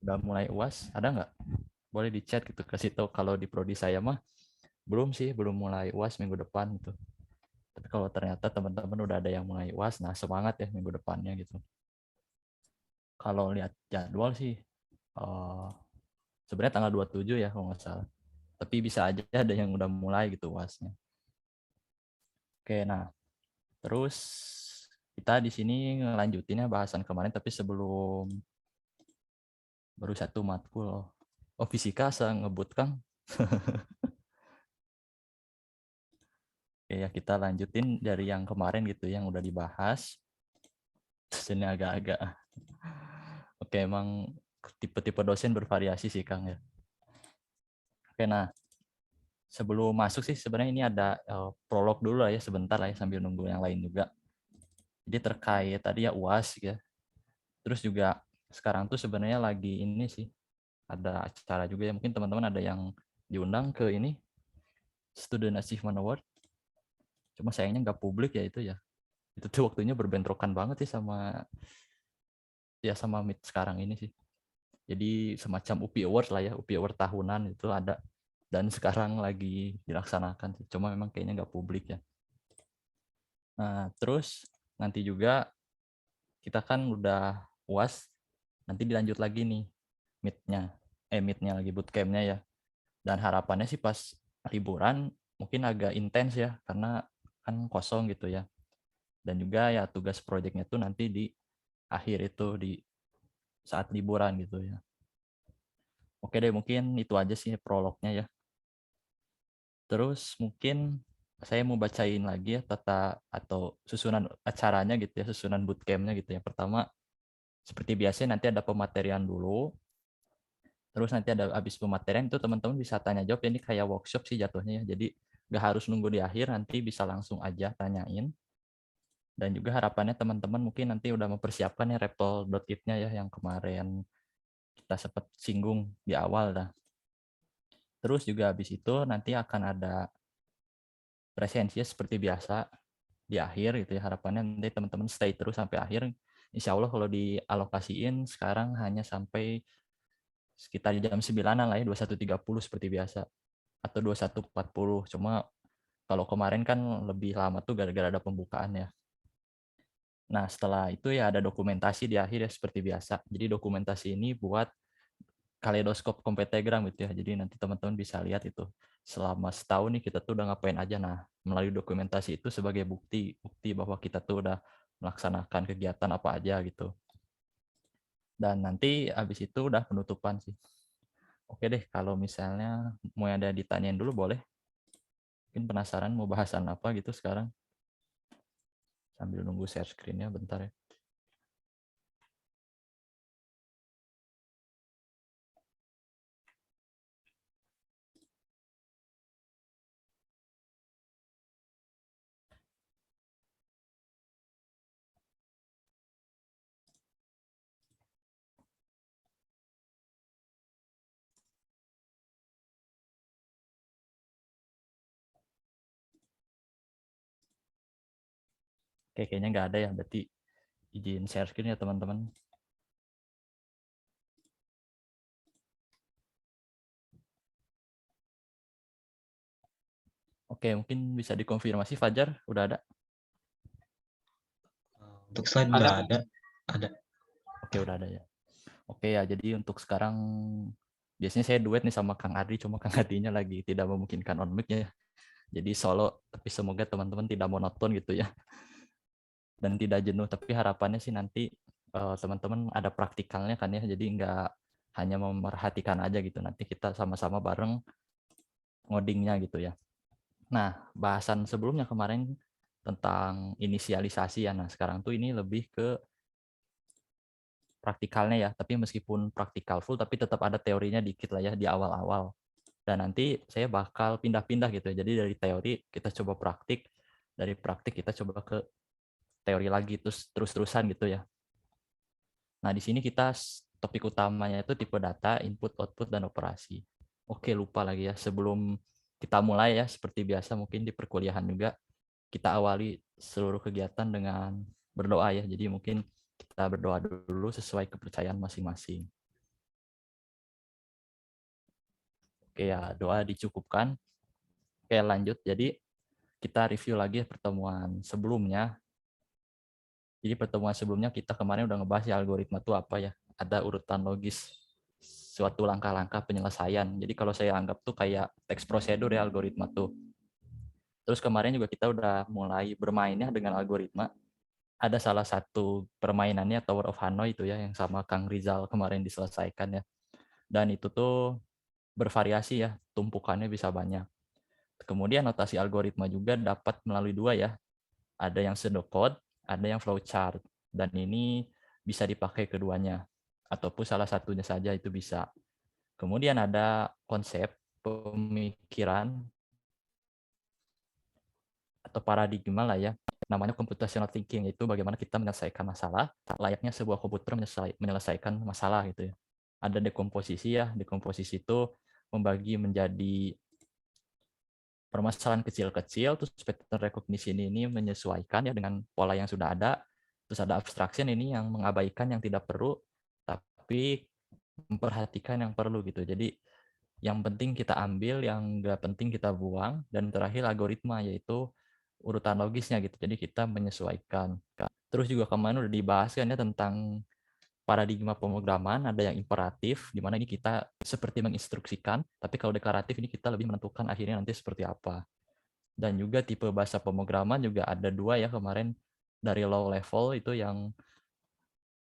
Udah mulai UAS, ada nggak? Boleh di chat gitu, kasih tahu. Kalau di prodi saya mah belum sih, belum mulai UAS minggu depan gitu. Tapi kalau ternyata teman-teman udah ada yang mulai UAS, nah semangat ya minggu depannya gitu. Kalau lihat jadwal sih, eh, sebenarnya tanggal 27 ya kalau nggak salah. Tapi bisa aja ada yang udah mulai gitu UASnya. Oke, nah terus kita di sini ngelanjutinnya bahasan kemarin, tapi sebelum baru satu matkul. Oh, fisika saya ngebut Kang. Oke ya, kita lanjutin dari yang kemarin gitu yang udah dibahas. Terus ini agak-agak. Oke, emang tipe-tipe dosen bervariasi sih Kang ya. Oke, nah sebelum masuk sih sebenarnya ini ada prolog dulu lah ya sebentar lah ya sambil nunggu yang lain juga. Jadi terkait tadi ya UAS ya. Terus juga sekarang tuh sebenarnya lagi ini sih ada acara juga ya, mungkin teman-teman ada yang diundang ke ini Student Achievement Award. Cuma sayangnya nggak publik ya itu ya. Itu tuh waktunya berbentrokan banget sih sama ya sama Meet sekarang ini sih. Jadi semacam UPI Award lah ya, UPI Award tahunan itu ada dan sekarang lagi dilaksanakan. Cuma memang kayaknya nggak publik ya. Nah, terus nanti juga kita kan udah UAS, nanti dilanjut lagi nih meet-nya. Meet-nya lagi bootcamp-nya ya. Dan harapannya sih pas liburan mungkin agak intens ya, karena kan kosong gitu ya. Dan juga ya tugas proyeknya tuh nanti di akhir itu di saat liburan gitu ya. Oke deh, mungkin itu aja sih prolognya ya. Terus mungkin saya mau bacain lagi ya tata atau susunan acaranya gitu ya, susunan bootcampnya gitu. Yang pertama, seperti biasa nanti ada pematerian dulu. Terus nanti ada habis pematerian itu teman-teman bisa tanya jawab. Ini kayak workshop sih jatuhnya ya. Jadi nggak harus nunggu di akhir, nanti bisa langsung aja tanyain. Dan juga harapannya teman-teman mungkin nanti udah mempersiapkan ya repl.it-nya ya yang kemarin kita sempat singgung di awal dah. Terus juga habis itu nanti akan ada presensi seperti biasa di akhir gitu ya. Harapannya nanti teman-teman stay terus sampai akhir. Insya Allah kalau dialokasiin sekarang hanya sampai sekitar jam 9-an lah ya, 21.30 seperti biasa. Atau 21.40. Cuma kalau kemarin kan lebih lama tuh gara-gara ada pembukaan ya. Nah setelah itu ya ada dokumentasi di akhir ya seperti biasa. Jadi dokumentasi ini buat kaleidoskop kompetegram gitu ya. Jadi nanti teman-teman bisa lihat itu selama setahun nih kita tuh udah ngapain aja. Nah, melalui dokumentasi itu sebagai bukti bahwa kita tuh udah melaksanakan kegiatan apa aja gitu. Dan nanti habis itu udah penutupan sih. Oke deh, kalau misalnya mau ada ditanyain dulu boleh. Mungkin penasaran mau bahasan apa gitu sekarang. Sambil nunggu share screen-nya bentar ya. Oke, kayaknya nggak ada ya, berarti izin share screen ya teman-teman. Oke, mungkin bisa dikonfirmasi Fajar, udah ada? Untuk slide nggak ada. Ada. Oke, udah ada ya. Oke ya, jadi untuk sekarang biasanya saya duet nih sama Kang Adri, cuma Kang Adrinya lagi tidak memungkinkan on mic ya. Jadi solo, tapi semoga teman-teman tidak monoton gitu ya. Dan tidak jenuh, tapi harapannya sih nanti teman-teman ada praktikalnya kan ya, jadi nggak hanya memerhatikan aja gitu. Nanti kita sama-sama bareng ngodingnya gitu ya. Nah, bahasan sebelumnya kemarin tentang inisialisasi ya. Nah, sekarang tuh ini lebih ke praktikalnya ya, tapi meskipun praktikal full, tapi tetap ada teorinya dikit lah ya di awal-awal. Dan nanti saya bakal pindah-pindah gitu ya. Jadi dari teori kita coba praktik, dari praktik kita coba ke teori lagi, terus-terusan gitu ya. Nah, di sini kita topik utamanya itu tipe data, input, output, dan operasi. Oke, lupa lagi ya. Sebelum kita mulai ya, seperti biasa mungkin di perkuliahan juga, kita awali seluruh kegiatan dengan berdoa ya. Jadi mungkin kita berdoa dulu sesuai kepercayaan masing-masing. Oke ya, doa dicukupkan. Oke, lanjut. Jadi kita review lagi pertemuan sebelumnya. Jadi pertemuan sebelumnya kita kemarin udah ngebahas ya algoritma itu apa ya. Ada urutan logis suatu langkah-langkah penyelesaian. Jadi kalau saya anggap tuh kayak teks prosedur ya algoritma tuh. Terus kemarin juga kita udah mulai bermainnya dengan algoritma. Ada salah satu permainannya Tower of Hanoi itu ya yang sama Kang Rizal kemarin diselesaikan ya. Dan itu tuh bervariasi ya, tumpukannya bisa banyak. Kemudian notasi algoritma juga dapat melalui dua ya. Ada yang pseudocode, ada yang flowchart. Dan ini bisa dipakai keduanya. Ataupun salah satunya saja itu bisa. Kemudian ada konsep pemikiran atau paradigma lah ya. Namanya computational thinking, yaitu bagaimana kita menyelesaikan masalah, layaknya sebuah komputer menyelesaikan masalah gitu ya. Ada dekomposisi ya, dekomposisi itu membagi menjadi permasalahan kecil-kecil, terus pattern recognition ini menyesuaikan ya dengan pola yang sudah ada, terus ada abstraction ini yang mengabaikan yang tidak perlu, tapi memperhatikan yang perlu gitu. Jadi yang penting kita ambil, yang nggak penting kita buang, dan terakhir algoritma yaitu urutan logisnya gitu. Jadi kita menyesuaikan. Terus juga kemarin udah dibahas kan ya tentang paradigma pemrograman, ada yang imperatif, di mana ini kita seperti menginstruksikan, tapi kalau deklaratif ini kita lebih menentukan akhirnya nanti seperti apa. Dan juga tipe bahasa pemrograman juga ada dua ya kemarin, dari low level itu yang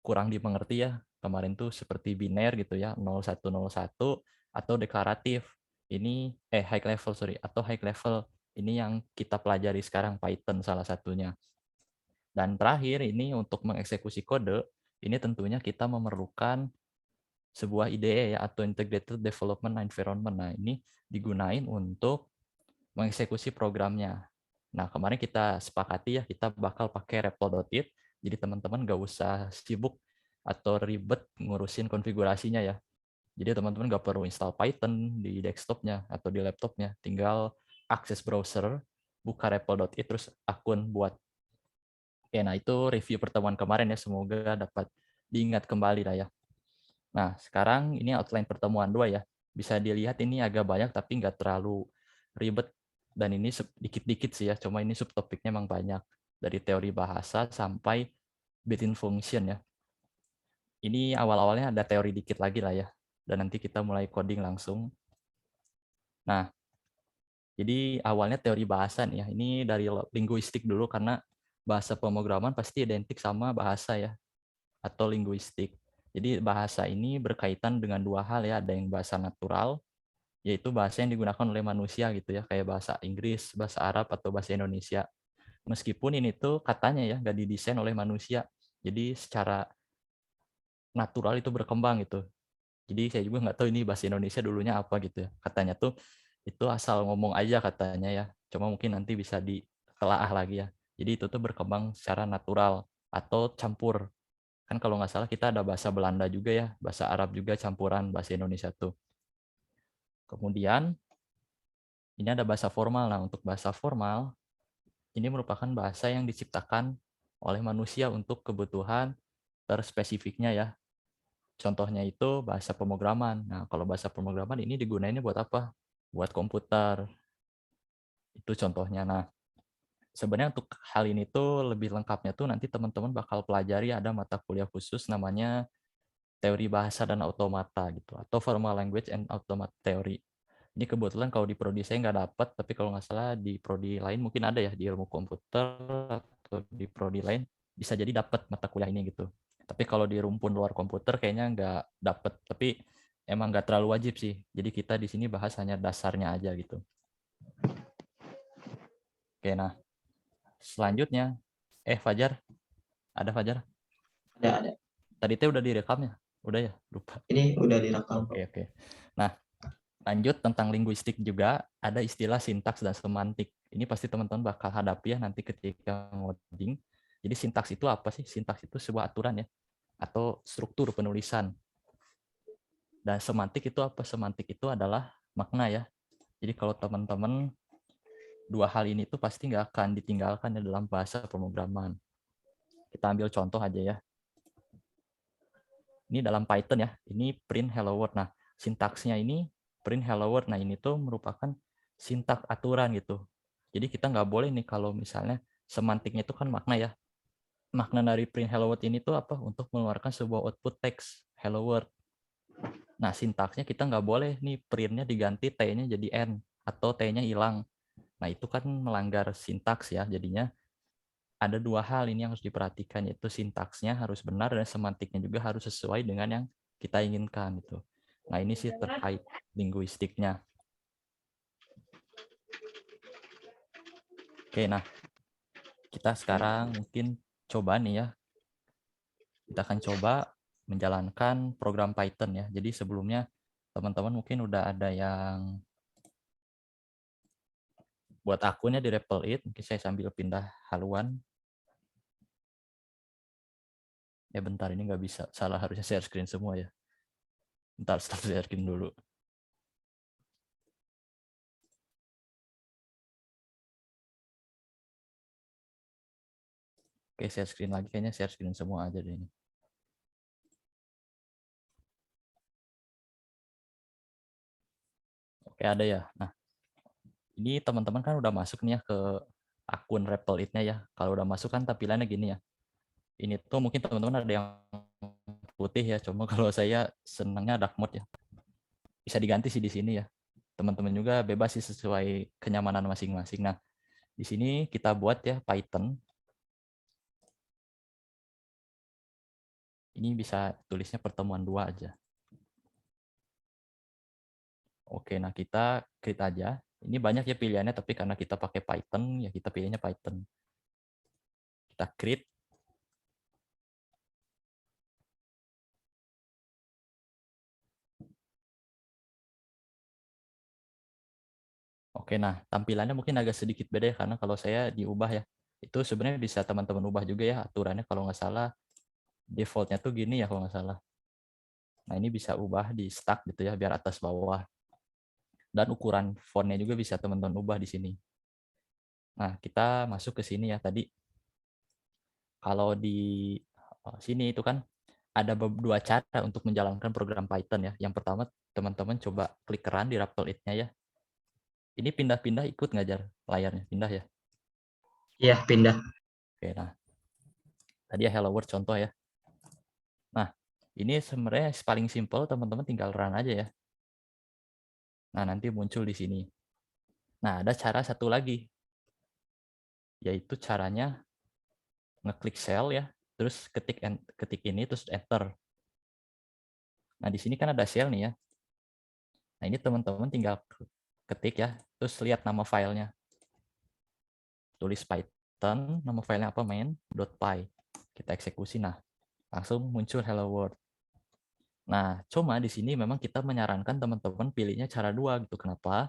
kurang dimengerti ya, kemarin tuh seperti biner gitu ya, 0101, atau deklaratif. Ini high level sorry, atau high level. Ini yang kita pelajari sekarang Python salah satunya. Dan terakhir ini untuk mengeksekusi kode, ini tentunya kita memerlukan sebuah IDE ya, atau Integrated Development Environment. Nah, ini digunain untuk mengeksekusi programnya. Nah, kemarin kita sepakati ya, kita bakal pakai repl.it, jadi teman-teman nggak usah sibuk atau ribet ngurusin konfigurasinya ya. Jadi teman-teman nggak perlu install Python di desktopnya atau di laptopnya, tinggal akses browser, buka repl.it, terus akun buat. Oke, nah itu review pertemuan kemarin ya, semoga dapat diingat kembali lah ya. Nah, sekarang ini outline pertemuan 2 ya. Bisa dilihat ini agak banyak tapi nggak terlalu ribet. Dan ini dikit-dikit sih ya, cuma ini subtopiknya memang banyak. Dari teori bahasa sampai built-in function ya. Ini awal-awalnya ada teori dikit lagi lah ya. Dan nanti kita mulai coding langsung. Nah, jadi awalnya teori bahasa nih ya. Ini dari linguistik dulu karena bahasa pemrograman pasti identik sama bahasa ya. Atau linguistik. Jadi bahasa ini berkaitan dengan dua hal ya, ada yang bahasa natural, yaitu bahasa yang digunakan oleh manusia gitu ya, kayak bahasa Inggris, bahasa Arab, atau bahasa Indonesia. Meskipun ini tuh katanya ya nggak didesain oleh manusia, jadi secara natural itu berkembang gitu. Jadi saya juga nggak tahu ini bahasa Indonesia dulunya apa gitu ya. Katanya tuh itu asal ngomong aja katanya ya, cuma mungkin nanti bisa ditelaah lagi ya. Jadi itu tuh berkembang secara natural atau campur. Kan kalau nggak salah kita ada bahasa Belanda juga ya, bahasa Arab juga campuran bahasa Indonesia tuh. Kemudian ini ada bahasa formal. Nah, untuk bahasa formal ini merupakan bahasa yang diciptakan oleh manusia untuk kebutuhan terspesifiknya ya. Contohnya itu bahasa pemrograman. Nah, kalau bahasa pemrograman ini digunainnya buat apa? Buat komputer. Itu contohnya. Nah, sebenarnya untuk hal ini tuh lebih lengkapnya tuh nanti teman-teman bakal pelajari, ada mata kuliah khusus namanya teori bahasa dan automata gitu, atau formal language and automata theory. Ini kebetulan kalau di prodi saya nggak dapat, tapi kalau nggak salah di prodi lain mungkin ada ya, di ilmu komputer atau di prodi lain bisa jadi dapat mata kuliah ini gitu. Tapi kalau di rumpun luar komputer kayaknya nggak dapat, tapi emang nggak terlalu wajib sih. Jadi kita di sini bahas hanya dasarnya aja gitu. Oke, nah selanjutnya, Fajar, ada Fajar? Ada. Tadi teh udah direkam ya? Udah ya? Lupa. Ini udah direkam kok. Oke. Nah, lanjut tentang linguistik juga, ada istilah sintaks dan semantik. Ini pasti teman-teman bakal hadapi ya nanti ketika ngoding. Jadi sintaks itu apa sih? Sintaks itu sebuah aturan ya, atau struktur penulisan. Dan semantik itu apa? Semantik itu adalah makna ya. Jadi kalau teman-teman dua hal ini tuh pasti nggak akan ditinggalkan ya dalam bahasa pemrograman. Kita ambil contoh aja ya. Ini dalam Python ya, ini print hello world. Nah, sintaksnya ini print hello world. Nah, ini tuh merupakan sintak aturan gitu. Jadi kita nggak boleh nih kalau misalnya semantiknya itu kan makna ya. Makna dari print hello world ini tuh apa? Untuk mengeluarkan sebuah output teks hello world. Nah, sintaksnya kita nggak boleh nih printnya diganti T-nya jadi N atau T-nya hilang. Nah, itu kan melanggar sintaks ya. Jadinya ada dua hal ini yang harus diperhatikan, yaitu sintaksnya harus benar dan semantiknya juga harus sesuai dengan yang kita inginkan gitu. Nah, ini sih terkait linguistiknya. Oke, nah kita sekarang mungkin coba nih ya. Kita akan coba menjalankan program Python ya. Jadi sebelumnya teman-teman mungkin udah ada yang buat akunnya di REPL-it. Mungkin saya sambil pindah haluan. Ya bentar, ini nggak bisa. Salah, harusnya share screen semua ya. Bentar, stop share screen dulu. Oke, share screen lagi. Kayaknya share screen semua aja deh ini. Oke, ada ya. Nah, ini teman-teman kan udah masuk nih ya ke akun REPL-it-nya ya. Kalau udah masuk kan tampilannya gini ya. Ini tuh mungkin teman-teman ada yang putih ya. Cuma kalau saya senangnya dark mode ya. Bisa diganti sih di sini ya. Teman-teman juga bebas sih sesuai kenyamanan masing-masing. Nah, di sini kita buat ya Python. Ini bisa tulisnya pertemuan 2 aja. Oke, nah kita create aja. Ini banyak ya pilihannya, tapi karena kita pakai Python, ya kita pilihnya Python. Kita create. Oke, nah tampilannya mungkin agak sedikit beda ya, karena kalau saya diubah ya. Itu sebenarnya bisa teman-teman ubah juga ya aturannya, kalau nggak salah defaultnya tuh gini ya kalau nggak salah. Nah, ini bisa ubah di stack gitu ya, biar atas bawah. Dan ukuran fontnya juga bisa teman-teman ubah di sini. Nah, kita masuk ke sini ya tadi. Kalau di sini itu kan ada dua cara untuk menjalankan program Python ya. Yang pertama, teman-teman coba klik run di REPL-it-nya ya. Ini pindah-pindah ikut ngajar layarnya, pindah ya. Iya, pindah. Oke, nah tadi ya hello world contoh ya. Nah, ini sebenarnya paling simple, teman-teman tinggal run aja ya. Nah, nanti muncul di sini. Nah, ada cara satu lagi, yaitu caranya ngeklik cell ya, terus ketik ini, terus enter. Nah, di sini kan ada cell nih ya. Nah, ini teman-teman tinggal ketik ya, terus lihat nama filenya. Tulis Python, nama filenya apa, main.py. Kita eksekusi, nah langsung muncul hello world. Nah, cuma di sini memang kita menyarankan teman-teman pilihnya cara 2 gitu. Kenapa?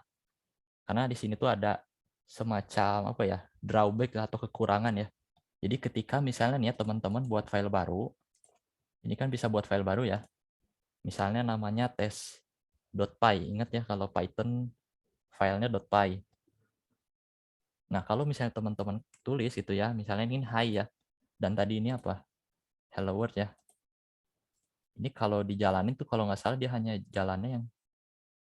Karena di sini tuh ada semacam apa ya, drawback atau kekurangan ya. Jadi ketika misalnya nih ya teman-teman buat file baru, ini kan bisa buat file baru ya. Misalnya namanya test.py. Ingat ya kalau Python filenya .py. Nah, kalau misalnya teman-teman tulis itu ya, misalnya ini hi ya. Dan tadi ini apa? Hello world ya. Ini kalau dijalanin tuh kalau nggak salah dia hanya jalannya yang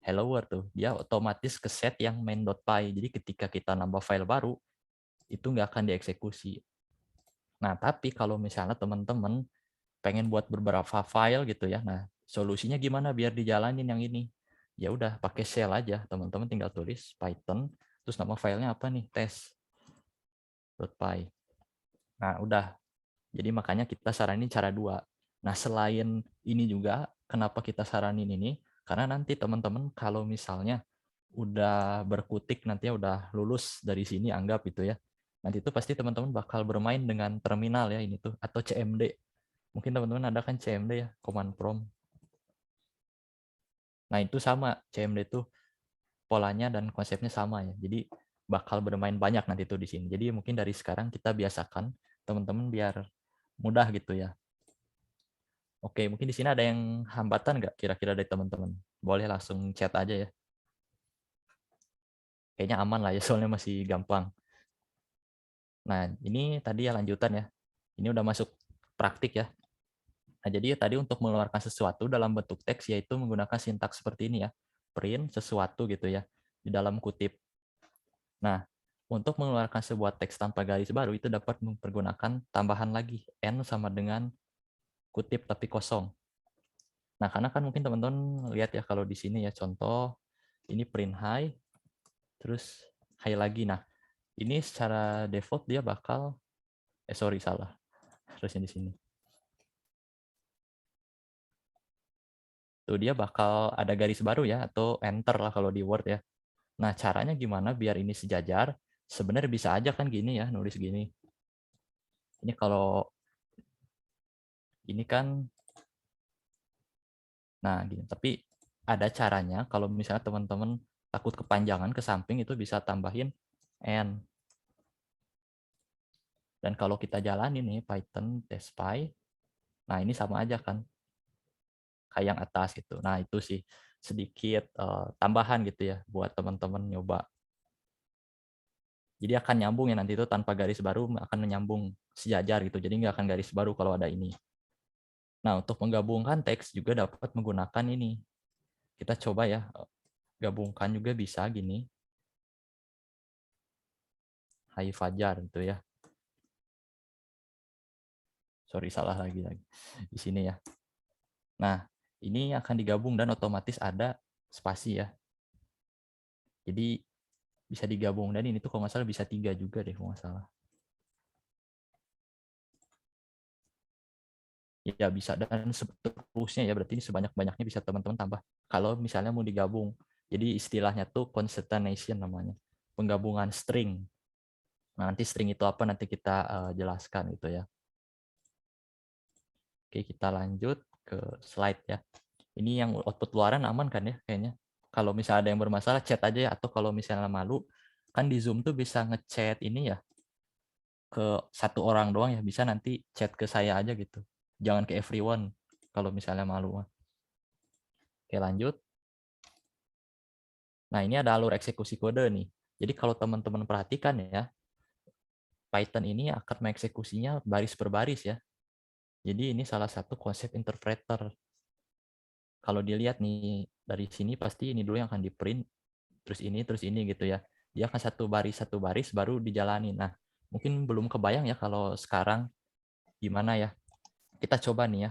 hello world tuh. Dia otomatis ke set yang main.py. Jadi ketika kita nambah file baru, itu nggak akan dieksekusi. Nah, tapi kalau misalnya teman-teman pengen buat beberapa file gitu ya, nah solusinya gimana biar dijalanin yang ini? Ya udah pakai shell aja, teman-teman tinggal tulis Python, terus nama filenya apa nih, test.py. Nah, udah. Jadi makanya kita saranin cara 2. Nah, selain ini juga, kenapa kita saranin ini? Karena nanti teman-teman kalau misalnya udah berkutik, nanti udah lulus dari sini, anggap gitu ya. Nanti itu pasti teman-teman bakal bermain dengan terminal ya ini tuh, atau CMD. Mungkin teman-teman ada kan CMD ya, command prompt. Nah, itu sama, CMD itu polanya dan konsepnya sama ya. Jadi bakal bermain banyak nanti tuh di sini. Jadi mungkin dari sekarang kita biasakan teman-teman biar mudah gitu ya. Oke, mungkin di sini ada yang hambatan nggak kira-kira dari teman-teman? Boleh langsung chat aja ya. Kayaknya aman lah ya, soalnya masih gampang. Nah, ini tadi ya lanjutan ya. Ini udah masuk praktik ya. Nah, jadi tadi untuk mengeluarkan sesuatu dalam bentuk teks yaitu menggunakan sintaks seperti ini ya. print sesuatu gitu ya di dalam kutip. Nah, untuk mengeluarkan sebuah teks tanpa garis baru itu dapat mempergunakan tambahan lagi n sama dengan kutip tapi kosong. Nah, karena kan mungkin teman-teman lihat ya kalau di sini ya contoh ini print high terus high lagi. Nah, ini secara default dia bakal sorry salah. Harusnya di sini. Tuh dia bakal ada garis baru ya atau enter lah kalau di Word ya. Nah, caranya gimana biar ini sejajar? Sebenarnya bisa aja kan gini ya, nulis gini. Ini kalau ini kan nah gini, tapi ada caranya kalau misalnya teman-teman takut kepanjangan ke samping itu bisa tambahin n. Dan kalau kita jalanin nih Python testpy, nah ini sama aja kan kayak yang atas gitu. Nah, itu sih sedikit tambahan gitu ya buat teman-teman nyoba. Jadi akan nyambung ya nanti itu tanpa garis baru akan menyambung sejajar gitu. Jadi nggak akan garis baru kalau ada ini. Nah, untuk menggabungkan teks juga dapat menggunakan ini. Kita coba ya, gabungkan juga bisa gini. Hai Fajar gitu ya. Sorry salah lagi di sini ya. Nah, ini akan digabung dan otomatis ada spasi ya. Jadi bisa digabung dan ini tuh kalau nggak salah bisa 3 juga deh kalau nggak salah. Ya bisa dan seterusnya ya berarti ini sebanyak-banyaknya bisa teman-teman tambah kalau misalnya mau digabung. Jadi istilahnya tuh concatenation namanya, penggabungan string. Nah, nanti string itu apa nanti kita jelaskan gitu ya. Oke, kita lanjut ke slide ya. Ini yang output luaran aman kan ya kayaknya. Kalau misalnya ada yang bermasalah chat aja ya, atau kalau misalnya malu kan di Zoom tuh bisa ngechat ini ya ke satu orang doang ya, bisa nanti chat ke saya aja gitu. Jangan ke everyone kalau misalnya malu. Oke, lanjut. Nah, ini ada alur eksekusi kode nih. Jadi kalau teman-teman perhatikan ya, Python ini akan mengeksekusinya baris per baris ya. Jadi ini salah satu konsep interpreter. Kalau dilihat nih dari sini pasti ini dulu yang akan di print, terus ini gitu ya. Dia akan satu baris baru dijalani. Nah, mungkin belum kebayang ya kalau sekarang gimana ya. Kita coba nih ya.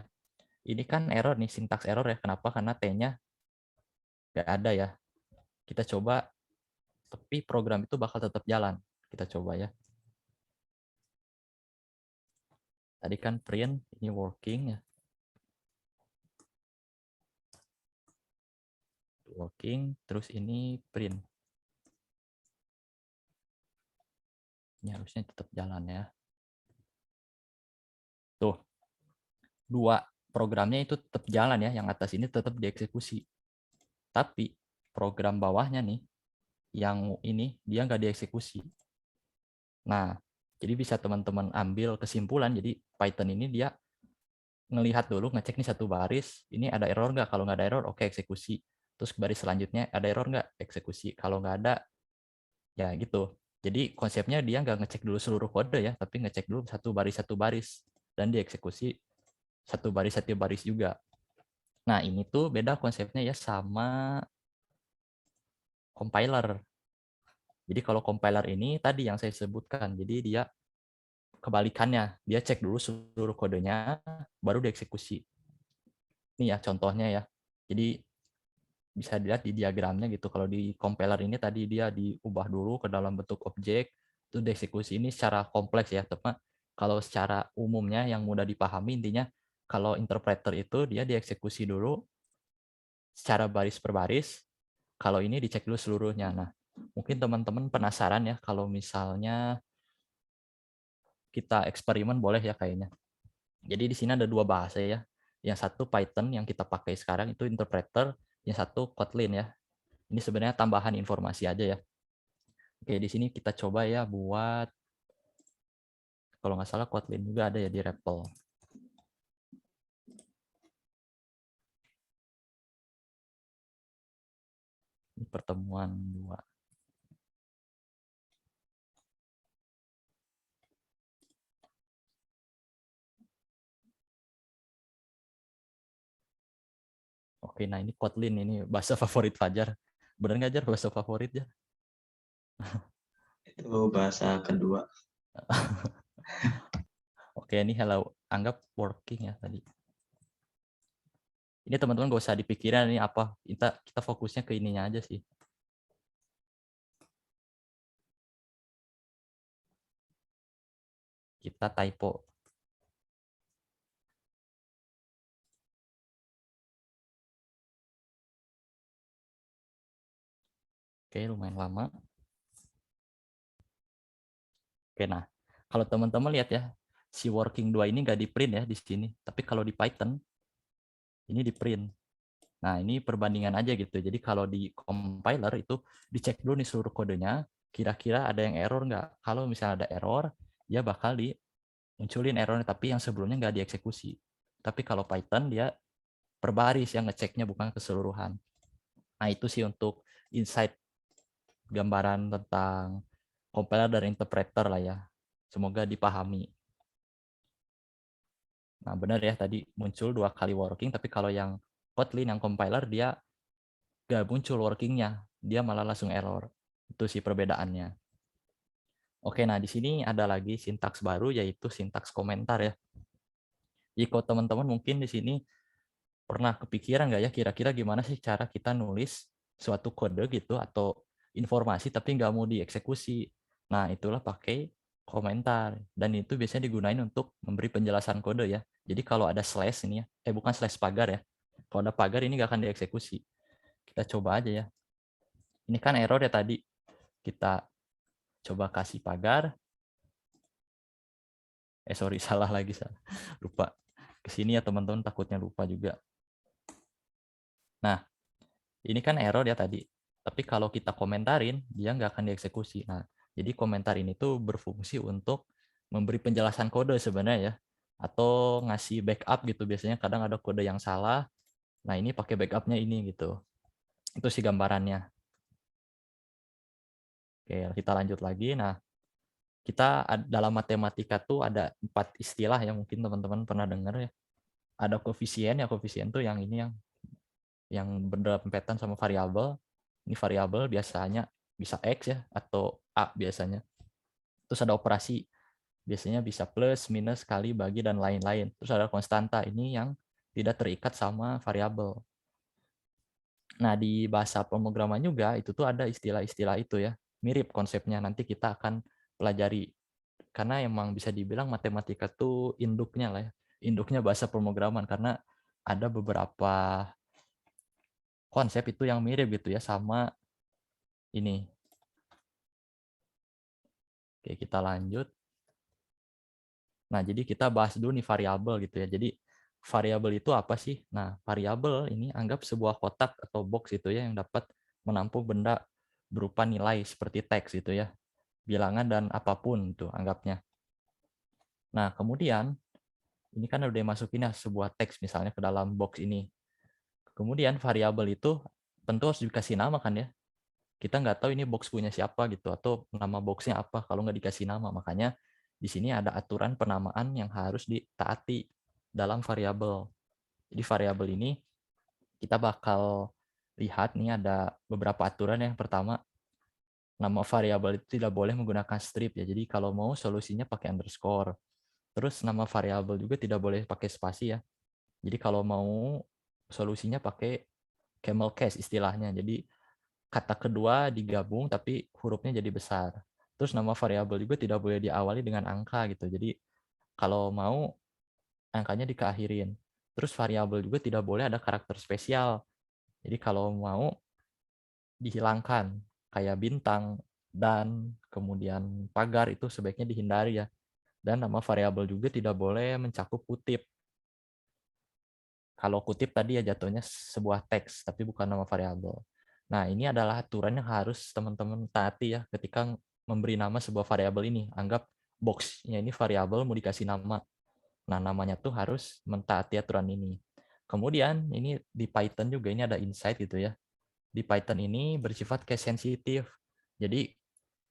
Ini kan error nih, sintaks error ya. Kenapa? Karena T-nya nggak ada ya. Kita coba, tapi program itu bakal tetap jalan. Kita coba ya. Tadi kan print, ini working ya. Working, terus ini print. Ini harusnya tetap jalan ya. Tuh, dua programnya itu tetap jalan ya. Yang atas ini tetap dieksekusi. Tapi program bawahnya nih, yang ini dia nggak dieksekusi. Nah, jadi bisa teman-teman ambil kesimpulan. Jadi Python ini dia ngelihat dulu, ngecek nih satu baris, ini ada error nggak? Kalau nggak ada error, oke eksekusi. Terus baris selanjutnya ada error nggak? Eksekusi. Kalau nggak ada, ya gitu. Jadi konsepnya dia nggak ngecek dulu seluruh kode ya, tapi ngecek dulu satu baris dan dieksekusi satu baris juga. Nah ini tuh beda konsepnya ya sama compiler. Jadi kalau compiler ini tadi yang saya sebutkan, jadi dia kebalikannya, dia cek dulu seluruh kodenya, baru dieksekusi. Ini ya contohnya ya. Jadi bisa dilihat di diagramnya gitu. Kalau di compiler ini tadi dia diubah dulu ke dalam bentuk objek, itu dieksekusi ini secara kompleks ya. Tapi kalau secara umumnya yang mudah dipahami intinya kalau interpreter itu dia dieksekusi dulu secara baris per baris. Kalau ini dicek dulu seluruhnya. Nah, mungkin teman-teman penasaran ya kalau misalnya kita eksperimen boleh ya kayaknya. Jadi di sini ada dua bahasa ya. Yang satu Python yang kita pakai sekarang itu interpreter, yang satu Kotlin ya. Ini sebenarnya tambahan informasi aja ya. Oke, di sini kita coba ya buat, kalau nggak salah Kotlin juga ada ya di REPL. Ini pertemuan 2. Oke, nah ini Kotlin, ini bahasa favorit Fajar. Bener nggak, Jar, bahasa favorit ya? Itu bahasa kedua. Oke, ini hello, anggap working ya tadi. Ini teman-teman gak usah dipikirin ini apa. Kita fokusnya ke ininya aja sih. Kita typo. Oke, lumayan lama. Oke, nah kalau teman-teman lihat ya, si working 2 ini nggak di print ya di sini. Tapi kalau di Python, ini di print. Nah, ini perbandingan aja gitu. Jadi kalau di compiler itu dicek dulu nih seluruh kodenya, kira-kira ada yang error nggak. Kalau misalnya ada error, ya bakal dimunculin errornya, tapi yang sebelumnya nggak dieksekusi. Tapi kalau Python dia per baris yang ngeceknya, bukan keseluruhan. Nah, itu sih untuk insight gambaran tentang compiler dan interpreter lah ya. Semoga dipahami. Nah, benar ya, tadi muncul 2 kali working, tapi kalau yang Kotlin, yang compiler, dia gak muncul workingnya, dia malah langsung error. Itu sih perbedaannya. Oke, nah di sini ada lagi sintaks baru, yaitu sintaks komentar ya. Jadi kalau teman-teman mungkin di sini pernah kepikiran nggak ya, kira-kira gimana sih cara kita nulis suatu kode gitu, atau informasi tapi nggak mau dieksekusi. Nah, itulah pakai komentar. Dan itu biasanya digunain untuk memberi penjelasan kode ya. Jadi kalau ada slash ini ya, bukan slash pagar ya. Kalau ada pagar ini nggak akan dieksekusi. Kita coba aja ya. Ini kan error ya tadi. Kita coba kasih pagar. Sorry, salah lagi. Lupa. Kesini ya teman-teman, takutnya lupa juga. Nah, ini kan error ya tadi. Tapi kalau kita komentarin, dia nggak akan dieksekusi. Nah, jadi komentar ini tuh berfungsi untuk memberi penjelasan kode sebenarnya ya. Atau ngasih backup gitu. Biasanya kadang ada kode yang salah. Nah, ini pakai backupnya ini gitu. Itu sih gambarannya. Oke, kita lanjut lagi. Nah, kita dalam matematika tuh ada 4 istilah yang mungkin teman-teman pernah dengar ya. Ada koefisien ya, koefisien tuh yang ini yang berdempetan sama variabel. Ini variabel biasanya bisa X ya, atau A biasanya. Terus ada operasi, biasanya bisa plus, minus, kali, bagi, dan lain-lain. Terus ada konstanta, ini yang tidak terikat sama variabel. Nah, di bahasa pemrograman juga itu tuh ada istilah-istilah itu ya. Mirip konsepnya, nanti kita akan pelajari. Karena emang bisa dibilang matematika tuh induknya lah ya. Induknya bahasa pemrograman, karena ada beberapa konsep itu yang mirip gitu ya sama ini. Oke, kita lanjut. Nah, jadi kita bahas dulu nih variabel gitu ya. Jadi variabel itu apa sih? Nah, variabel ini anggap sebuah kotak atau box itu ya yang dapat menampung benda berupa nilai seperti teks gitu ya. Bilangan dan apapun tuh anggapnya. Nah, kemudian ini kan udah masukin ya sebuah teks misalnya ke dalam box ini. Kemudian variabel itu tentu harus dikasih nama kan ya. Kita nggak tahu ini box punya siapa gitu, atau nama boxnya apa kalau nggak dikasih nama. Makanya di sini ada aturan penamaan yang harus ditaati dalam variabel. Jadi variabel ini kita bakal lihat nih ada beberapa aturan. Yang pertama, nama variabel itu tidak boleh menggunakan strip ya. Jadi kalau mau solusinya pakai underscore. Terus nama variabel juga tidak boleh pakai spasi ya. Jadi kalau mau solusinya pakai camel case istilahnya. Jadi kata kedua digabung tapi hurufnya jadi besar. Terus nama variabel juga tidak boleh diawali dengan angka gitu. Jadi kalau mau angkanya dikeakhirin. Terus variabel juga tidak boleh ada karakter spesial. Jadi kalau mau dihilangkan kayak bintang dan kemudian pagar itu sebaiknya dihindari ya. Dan nama variabel juga tidak boleh mencakup kutip. Kalau kutip tadi ya jatuhnya sebuah teks tapi bukan nama variabel. Nah, ini adalah aturan yang harus teman-teman taati ya ketika memberi nama sebuah variabel ini. Anggap box-nya ini variabel mau dikasih nama. Nah, namanya tuh harus mentaati aturan ini. Kemudian ini di Python juga ini ada insight gitu ya. Di Python ini bersifat case sensitif. Jadi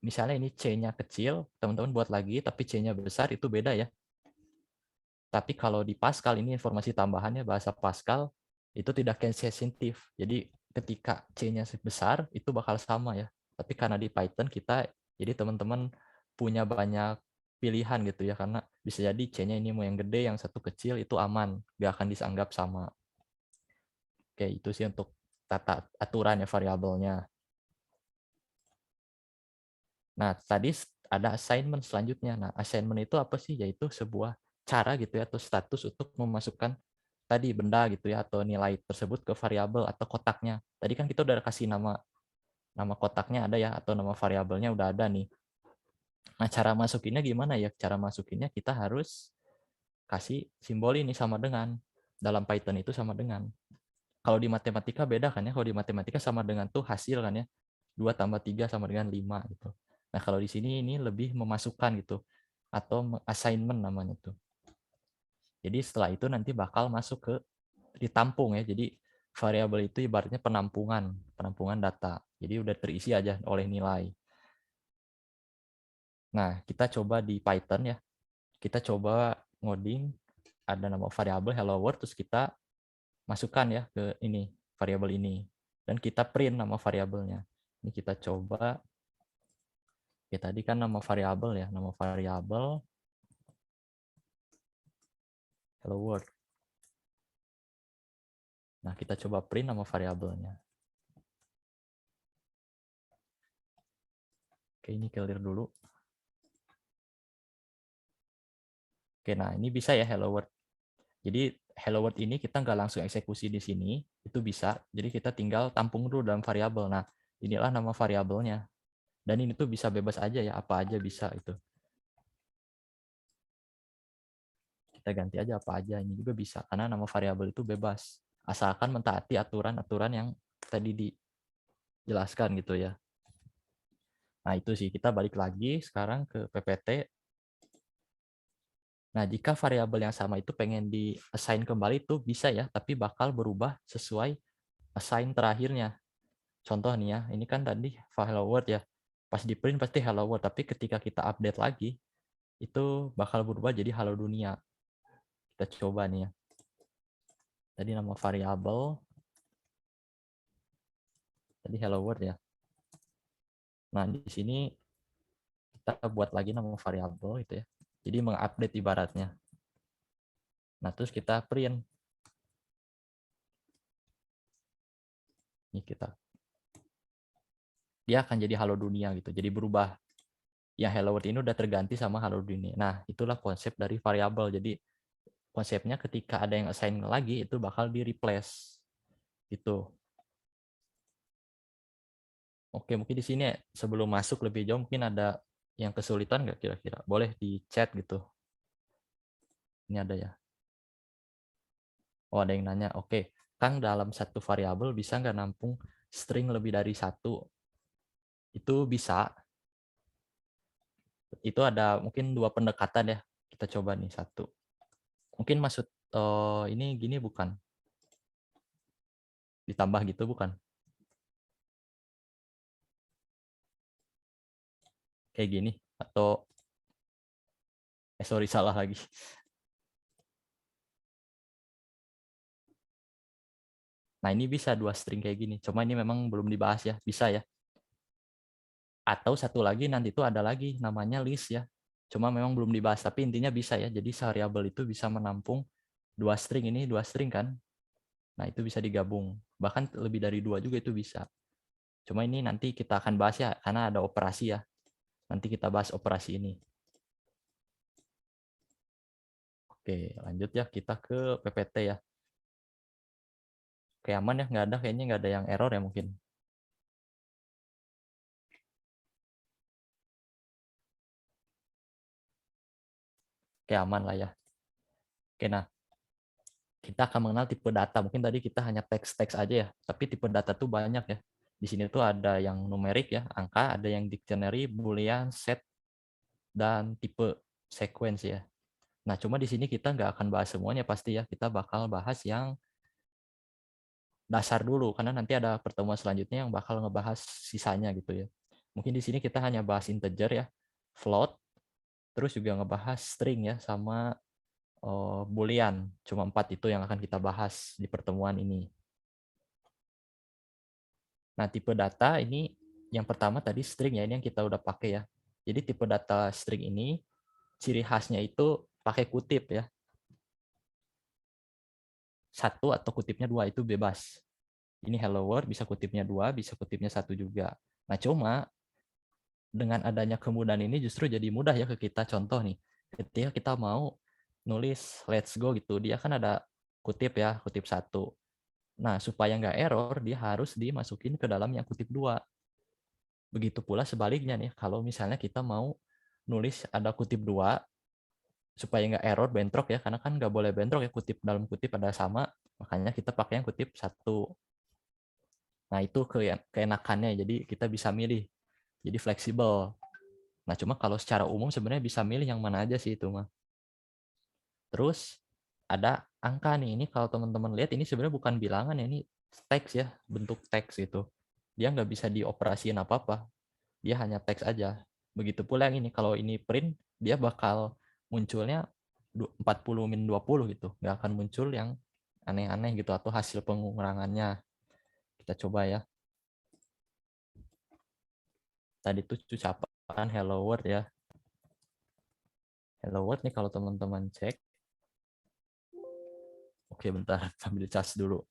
misalnya ini C-nya kecil, teman-teman buat lagi, tapi C-nya besar itu beda ya. Tapi kalau di Pascal ini informasi tambahannya bahasa Pascal, itu tidak sensitif. Jadi ketika C-nya besar itu bakal sama ya. Tapi karena di Python kita, jadi teman-teman punya banyak pilihan gitu ya, karena bisa jadi C-nya ini mau yang gede, yang satu kecil, itu aman, nggak akan dianggap sama. Oke, itu sih untuk tata aturan ya variabelnya. Nah, tadi ada assignment selanjutnya. Nah, assignment itu apa sih? Yaitu sebuah cara gitu ya, atau status untuk memasukkan tadi benda gitu ya, atau nilai tersebut ke variabel atau kotaknya. Tadi kan kita udah kasih nama kotaknya ada ya, atau nama variabelnya udah ada nih. Nah, cara masukinnya gimana ya? Cara masukinnya kita harus kasih simbol ini sama dengan. Dalam Python itu sama dengan. Kalau di matematika beda kan ya. Kalau di matematika sama dengan tuh hasil kan ya. 2 tambah 3 sama dengan 5 gitu. Nah, kalau di sini ini lebih memasukkan gitu. Atau assignment namanya tuh. Jadi setelah itu nanti bakal masuk ke ditampung ya. Jadi variabel itu ibaratnya penampungan data. Jadi udah terisi aja oleh nilai. Nah, kita coba di Python ya. Kita coba ngoding, ada nama variabel hello world, terus kita masukkan ya ke ini, variabel ini. Dan kita print nama variabelnya. Ini kita coba. Oke, tadi kan nama variabel ya, nama variabel hello world. Nah, kita coba print nama variabelnya. Oke, ini clear dulu. Oke, nah ini bisa ya hello world. Jadi hello world ini kita nggak langsung eksekusi di sini, itu bisa. Jadi kita tinggal tampung dulu dalam variabel. Nah, inilah nama variabelnya. Dan ini tuh bisa bebas aja ya, apa aja bisa itu. Kita ganti aja apa aja, ini juga bisa. Karena nama variabel itu bebas. Asalkan mentaati aturan-aturan yang tadi dijelaskan gitu ya. Nah itu sih, kita balik lagi sekarang ke PPT. Nah, jika variabel yang sama itu pengen di-assign kembali tuh bisa ya, tapi bakal berubah sesuai assign terakhirnya. Contoh nih ya, ini kan tadi hello world ya. Pas di print pasti hello world, tapi ketika kita update lagi, itu bakal berubah jadi halo dunia. Kita coba nih ya. Tadi nama variabel, tadi hello world ya. Nah, di sini kita buat lagi nama variabel itu ya. Jadi mengupdate ibaratnya. Nah, terus kita print. Ini kita. Dia akan jadi halo dunia gitu. Jadi berubah. Yang hello world ini udah terganti sama halo dunia. Nah, itulah konsep dari variabel. Jadi konsepnya ketika ada yang assign lagi itu bakal di replace. Gitu. Oke, mungkin di sini sebelum masuk lebih jauh mungkin ada yang kesulitan nggak kira-kira? Boleh di chat gitu. Ini ada ya. Oh, ada yang nanya. Oke, Kang dalam satu variabel bisa nggak nampung string lebih dari satu? Itu bisa. Itu ada mungkin dua pendekatan ya. Kita coba nih satu. Mungkin maksud ini gini bukan? Ditambah gitu bukan? Kayak gini atau sorry salah lagi. Nah, ini bisa dua string kayak gini. Cuma ini memang belum dibahas ya. Bisa ya. Atau satu lagi nanti itu ada lagi namanya list ya. Cuma memang belum dibahas, tapi intinya bisa ya. Jadi variabel itu bisa menampung dua string, ini dua string kan. Nah, itu bisa digabung. Bahkan lebih dari dua juga itu bisa. Cuma ini nanti kita akan bahas ya, karena ada operasi ya. Nanti kita bahas operasi ini. Oke, lanjut ya. Kita ke PPT ya. Oke, aman ya. Nggak ada, kayaknya nggak ada yang error ya mungkin. Oke, aman lah ya. Oke, nah. Kita akan mengenal tipe data. Mungkin tadi kita hanya teks-teks aja ya. Tapi tipe data tuh banyak ya. Di sini tuh ada yang numerik ya, angka, ada yang dictionary, boolean, set, dan tipe sequence ya. Nah, cuma di sini kita nggak akan bahas semuanya pasti ya. Kita bakal bahas yang dasar dulu, karena nanti ada pertemuan selanjutnya yang bakal ngebahas sisanya gitu ya. Mungkin di sini kita hanya bahas integer ya, float, terus juga ngebahas string ya, sama Boolean. Cuma 4 itu yang akan kita bahas di pertemuan ini. Nah, tipe data ini yang pertama tadi string ya, ini yang kita udah pakai ya. Jadi tipe data string ini ciri khasnya itu pakai kutip ya. 1 atau kutipnya 2 itu bebas. Ini hello world, bisa kutipnya 2, bisa kutipnya 1 juga. Nah, cuma dengan adanya kemudahan ini justru jadi mudah ya ke kita. Contoh nih, ketika kita mau nulis let's go gitu, dia kan ada kutip ya, kutip 1. Nah, supaya nggak error, dia harus dimasukin ke dalam yang kutip 2. Begitu pula sebaliknya nih, kalau misalnya kita mau nulis ada kutip 2, supaya nggak error bentrok ya, karena kan nggak boleh bentrok ya, kutip dalam kutip ada sama, makanya kita pakai yang kutip 1. Nah, itu keenakannya, jadi kita bisa milih, jadi fleksibel. Nah, cuma kalau secara umum sebenarnya bisa milih yang mana aja sih itu mah. Terus ada angka nih, ini kalau teman-teman lihat ini sebenarnya bukan bilangan ya, ini teks ya, bentuk teks itu. Dia nggak bisa dioperasiin apa-apa, dia hanya teks aja. Begitu pula yang ini, kalau ini print, dia bakal munculnya 40-20 gitu, nggak akan muncul yang aneh-aneh gitu, atau hasil pengurangannya. Kita coba ya. Tadi tuh ucapan hello world ya. Hello world nih kalau teman-teman cek. Oke, bentar, sambil cas dulu.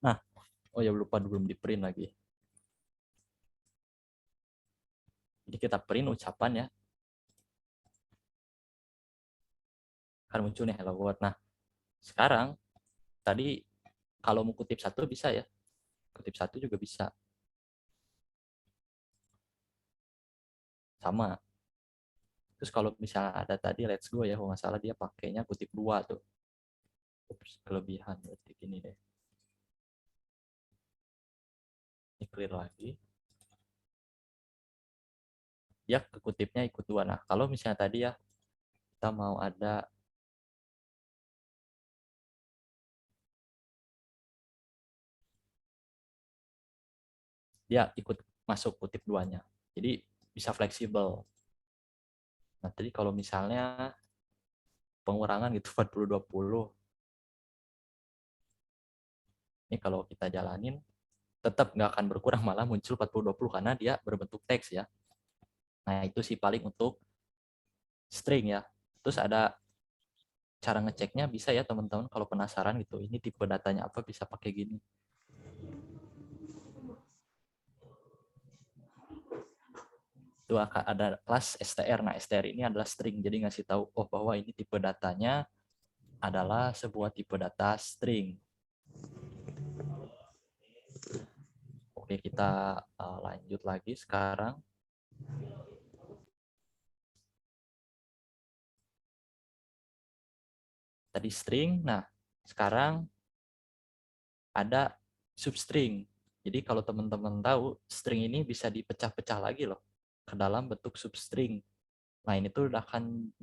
Nah, oh ya lupa belum di print lagi. Jadi kita print ucapan ya. Akan muncul nih hello world. Nah, sekarang tadi kalau mau kutip 1 bisa ya. Kutip 1 juga bisa. Sama. Terus kalau misalnya ada tadi let's go ya, kalau nggak salah dia pakainya kutip 2 tuh. Ups, kelebihan berarti gini deh. Ini clear lagi. Dia ke kutipnya ikut 2. Nah, kalau misalnya tadi ya kita mau ada dia ikut masuk kutip 2-nya. Jadi bisa fleksibel. Nah, tadi kalau misalnya pengurangan gitu 40-20. Ini kalau kita jalanin tetap nggak akan berkurang, malah muncul 40-20 karena dia berbentuk teks ya. Nah, itu sih paling untuk string ya. Terus ada cara ngeceknya bisa ya teman-teman kalau penasaran gitu. Ini tipe datanya apa, bisa pakai gini. Itu akan ada kelas str. Nah, str ini adalah string. Jadi ngasih tahu oh bahwa ini tipe datanya adalah sebuah tipe data string. Oke, kita lanjut lagi sekarang. Tadi string. Nah, sekarang ada substring. Jadi kalau teman-teman tahu, string ini bisa dipecah-pecah lagi loh ke dalam bentuk substring. Nah, ini tuh akan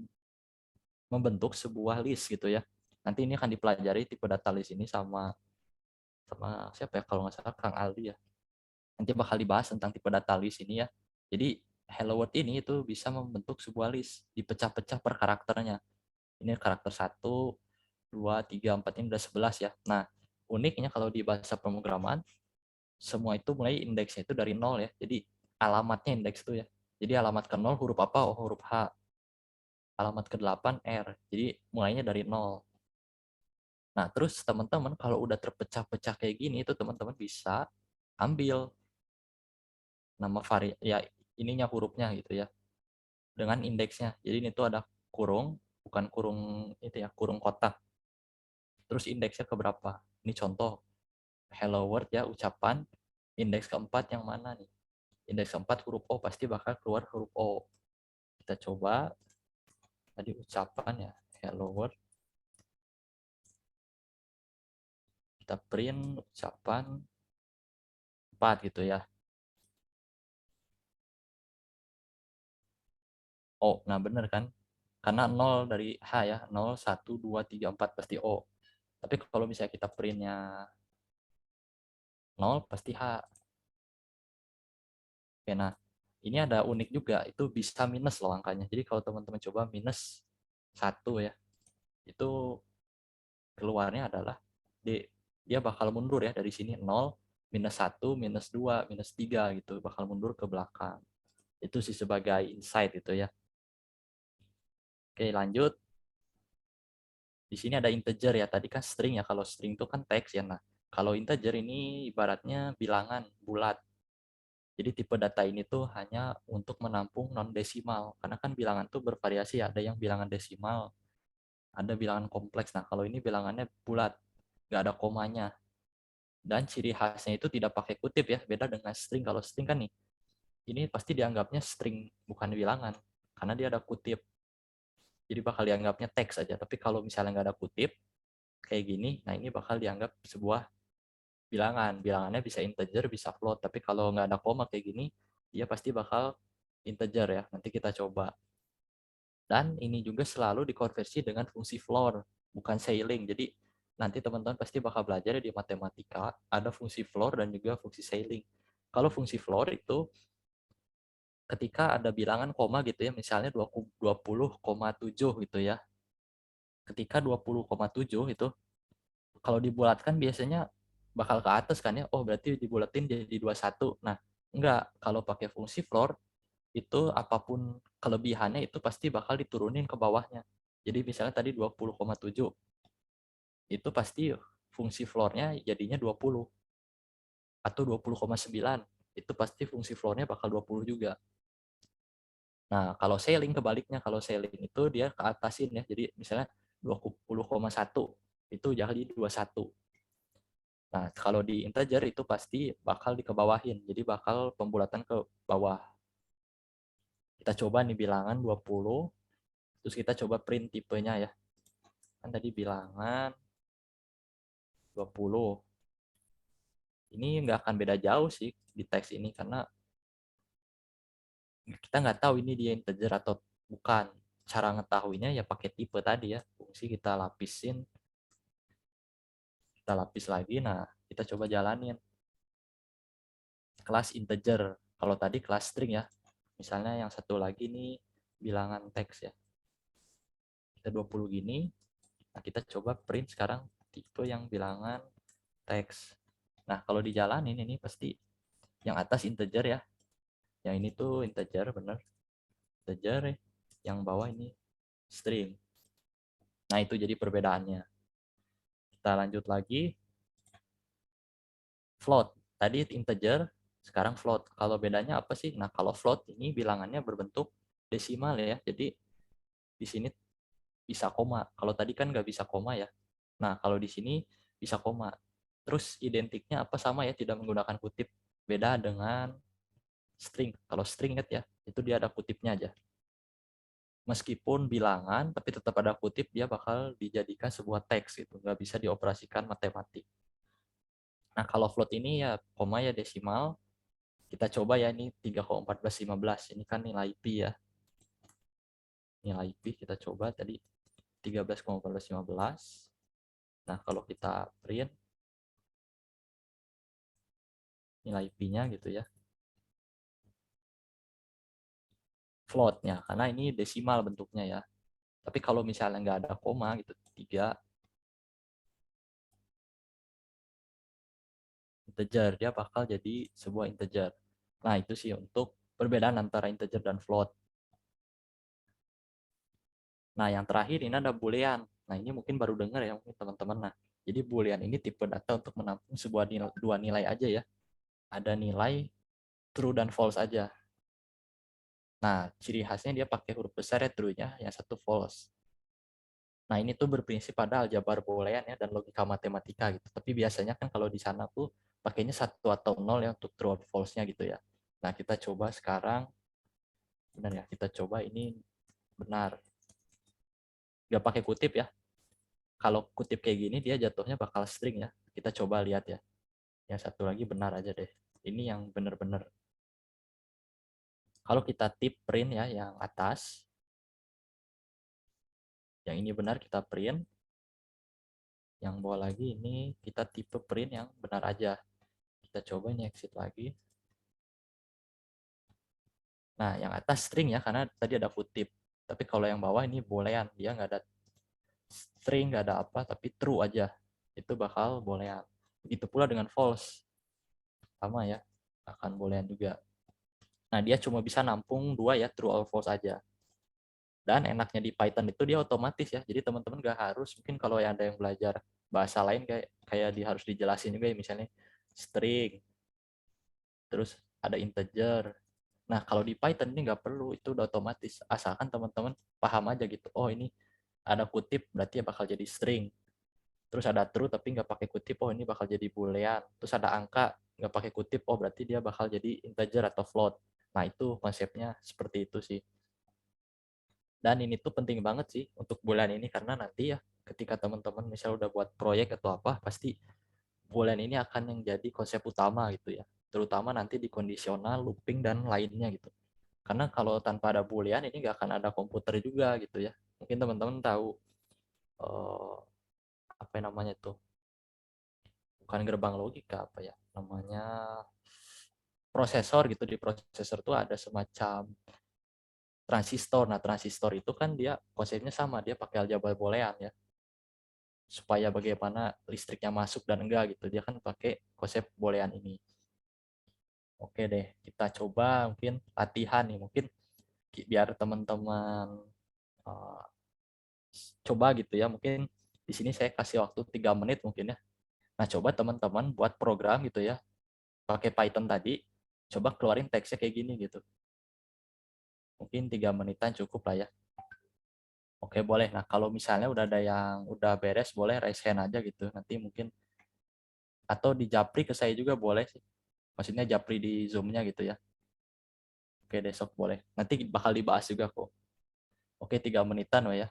membentuk sebuah list gitu ya. Nanti ini akan dipelajari tipe data list ini sama siapa ya, kalau nggak salah Kang Aldi ya. Nanti bakal dibahas tentang tipe data list ini ya. Jadi hello world ini itu bisa membentuk sebuah list, dipecah-pecah per karakternya. Ini karakter 1, 2, 3, 4, ini udah 11 ya. Nah, uniknya kalau di bahasa pemrograman, semua itu mulai indeksnya itu dari 0 ya. Jadi alamatnya indeks itu ya. Jadi alamat ke 0 huruf apa? Oh, huruf H. Alamat ke 8 R. Jadi mulainya dari 0. Nah, terus teman-teman kalau udah terpecah-pecah kayak gini itu teman-teman bisa ambil nama ya ininya hurufnya gitu ya dengan indeksnya. Jadi ini tuh ada kurung, bukan kurung itu ya, kurung kotak. Terus indeksnya ke berapa? Ini contoh hello world ya, ucapan indeks keempat yang mana nih? Indeks keempat huruf O, pasti bakal keluar huruf O. Kita coba tadi ucapan ya, hello world. Kita print ucapan 4 gitu ya. Oh, nah bener kan? Karena 0 dari H ya, 0, 1, 2, 3, 4 pasti O. Tapi kalau misalnya kita printnya 0 pasti H. Oke, nah ini ada unik juga, itu bisa minus loh angkanya. Jadi kalau teman-teman coba minus 1 ya, itu keluarnya adalah dia bakal mundur ya dari sini 0, minus 1, minus 2, minus 3 gitu, bakal mundur ke belakang. Itu sih sebagai insight itu ya. Oke, lanjut. Di sini ada integer ya, tadi kan string ya, kalau string itu kan teks ya. Nah, kalau integer ini ibaratnya bilangan bulat. Jadi tipe data ini tuh hanya untuk menampung non desimal, karena kan bilangan tuh bervariasi ya, ada yang bilangan desimal, ada bilangan kompleks. Nah, kalau ini bilangannya bulat, nggak ada komanya. Dan ciri khasnya itu tidak pakai kutip ya, beda dengan string. Kalau string kan nih, ini pasti dianggapnya string, bukan bilangan, karena dia ada kutip. Jadi bakal dianggapnya teks aja. Tapi kalau misalnya nggak ada kutip, kayak gini, nah ini bakal dianggap sebuah bilangan. Bilangannya bisa integer, bisa float. Tapi kalau nggak ada koma kayak gini, dia pasti bakal integer ya. Nanti kita coba. Dan ini juga selalu dikonversi dengan fungsi floor, bukan ceiling. Jadi nanti teman-teman pasti bakal belajar di matematika, ada fungsi floor dan juga fungsi ceiling. Kalau fungsi floor itu ketika ada bilangan koma gitu ya, misalnya 20,7 gitu ya. Ketika 20,7 itu kalau dibulatkan biasanya bakal ke atas kan ya. Oh, berarti dibulatin jadi 21. Nah, enggak. Kalau pakai fungsi floor itu apapun kelebihannya itu pasti bakal diturunin ke bawahnya. Jadi misalnya tadi 20,7 itu pasti fungsi floornya jadinya 20 atau 20,9 itu pasti fungsi floornya bakal 20 juga. Nah, kalau ceiling kebaliknya, kalau ceiling itu dia ke atasin ya. Jadi misalnya 20,1 itu jadi 21. Nah, kalau di integer itu pasti bakal dikebawahin. Jadi bakal pembulatan ke bawah. Kita coba nih bilangan 20, terus kita coba print tipenya ya. Kan tadi bilangan 20. Ini nggak akan beda jauh sih di teks ini, karena kita nggak tahu ini dia integer atau bukan. Cara ngetahuinya ya pakai tipe tadi ya. Fungsi kita lapisin, kita lapis lagi. Nah, kita coba jalanin. Kelas integer. Kalau tadi kelas string ya. Misalnya yang satu lagi nih bilangan teks ya. Kita 20 gini. Nah, kita coba print sekarang tipe yang bilangan teks. Nah, kalau dijalanin ini pasti yang atas integer ya. Yang ini tuh integer bener. Integer, yang bawah ini string. Nah, itu jadi perbedaannya. Kita lanjut lagi. Float. Tadi integer, sekarang float. Kalau bedanya apa sih? Nah, kalau float ini bilangannya berbentuk desimal ya. Jadi di sini bisa koma. Kalau tadi kan nggak bisa koma ya. Nah, kalau di sini bisa koma. Terus identiknya apa, sama ya, tidak menggunakan kutip. Beda dengan string. Kalau string ya, itu dia ada kutipnya aja. Meskipun bilangan, tapi tetap ada kutip, dia bakal dijadikan sebuah teks gitu. Nggak bisa dioperasikan matematik. Nah, kalau float ini ya koma ya desimal. Kita coba ya, ini 3,1415. Ini kan nilai pi ya. Nilai pi kita coba tadi 13,1415. Nah, kalau kita print nilai pi-nya gitu ya. Float-nya, karena ini desimal bentuknya ya. Tapi kalau misalnya nggak ada koma gitu, 3 integer, dia bakal jadi sebuah integer. Nah, itu sih untuk perbedaan antara integer dan float. Nah, yang terakhir ini ada boolean. Nah, ini mungkin baru dengar ya mungkin teman-teman. Nah, jadi boolean ini tipe data untuk menampung sebuah dua nilai aja ya. Ada nilai true dan false aja. Nah, ciri khasnya dia pakai huruf besar ya true-nya, yang satu false. Nah, ini tuh berprinsip pada aljabar boolean ya dan logika matematika gitu. Tapi biasanya kan kalau di sana tuh pakainya satu atau nol ya untuk true or false-nya gitu ya. Nah, kita coba sekarang, benar ya, kita coba ini benar. Nggak pakai kutip ya. Kalau kutip kayak gini dia jatuhnya bakal string ya. Kita coba lihat ya. Yang satu lagi benar aja deh. Ini yang benar-benar. Kalau kita tip print ya yang atas, Yang ini benar kita print. Yang bawah lagi ini kita tipe print yang benar aja. Kita coba ini exit lagi. Nah, yang atas string ya, karena tadi ada kutip. Tapi kalau yang bawah ini boolean, dia nggak ada string, nggak ada apa, tapi true aja. Itu bakal boolean. Begitu pula dengan false. Sama ya, akan boolean juga. Nah, dia cuma bisa nampung dua ya, true or false aja. Dan enaknya di Python itu dia otomatis ya. Jadi teman-teman nggak harus, mungkin kalau ada yang belajar bahasa lain kayak harus dijelasin juga ya, misalnya string, terus ada integer. Nah, kalau di Python ini nggak perlu, itu udah otomatis. Asalkan teman-teman paham aja gitu. Oh, ini ada kutip, berarti ya bakal jadi string. Terus ada true tapi nggak pakai kutip, oh ini bakal jadi boolean. Terus ada angka, nggak pakai kutip, oh berarti dia bakal jadi integer atau float. Nah, itu konsepnya seperti itu sih. Dan ini tuh penting banget sih untuk bulan ini, karena nanti ya ketika teman-teman misalnya udah buat proyek atau apa, pasti bulan ini akan yang jadi konsep utama gitu ya. Terutama nanti di kondisional, looping, dan lainnya gitu. Karena kalau tanpa ada boolean ini nggak akan ada komputer juga gitu ya. Mungkin teman-teman tahu eh, apa yang namanya tuh, bukan gerbang logika, apa ya namanya, prosesor gitu. Di prosesor tuh ada semacam transistor. Nah, transistor itu kan dia konsepnya sama, dia pakai aljabar boolean ya. Supaya bagaimana listriknya masuk dan enggak gitu. Dia kan pakai konsep boolean ini. Oke deh, kita coba mungkin latihan nih. Mungkin biar teman-teman uh, coba gitu ya. Mungkin di sini saya kasih waktu 3 menit mungkin ya. Nah, coba teman-teman buat program gitu ya. Pakai Python tadi, coba keluarin teksnya kayak gini gitu. Mungkin 3 menitan cukup lah ya. Oke, boleh. Nah, kalau misalnya udah ada yang udah beres, boleh raise hand aja gitu. Nanti mungkin, atau di japri ke saya juga boleh sih. Maksudnya japri di Zoom-nya gitu ya. Oke, besok boleh. Nanti bakal dibahas juga kok. Oke, 3 menitan ya.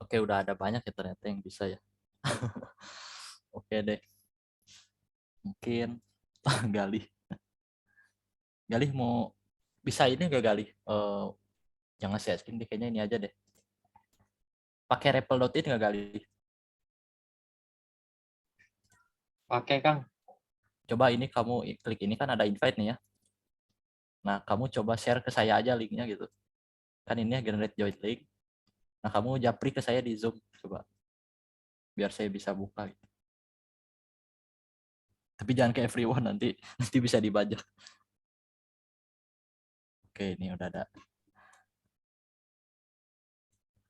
Oke, udah ada banyak ya ternyata yang bisa ya. Oke deh, mungkin Galih. Galih mau bisa ini gak Galih? Jangan share screen deh, kayaknya ini aja deh. Pakai REPL.it nggak Galih? Pakai, Kang. Coba ini kamu klik ini kan ada invite nih ya. Nah, kamu coba share ke saya aja linknya gitu. Kan ini ya generate join link. Nah, kamu japri ke saya di Zoom coba. Biar saya bisa buka gitu. Tapi jangan ke everyone, nanti bisa dibajak. Oke, ini udah ada.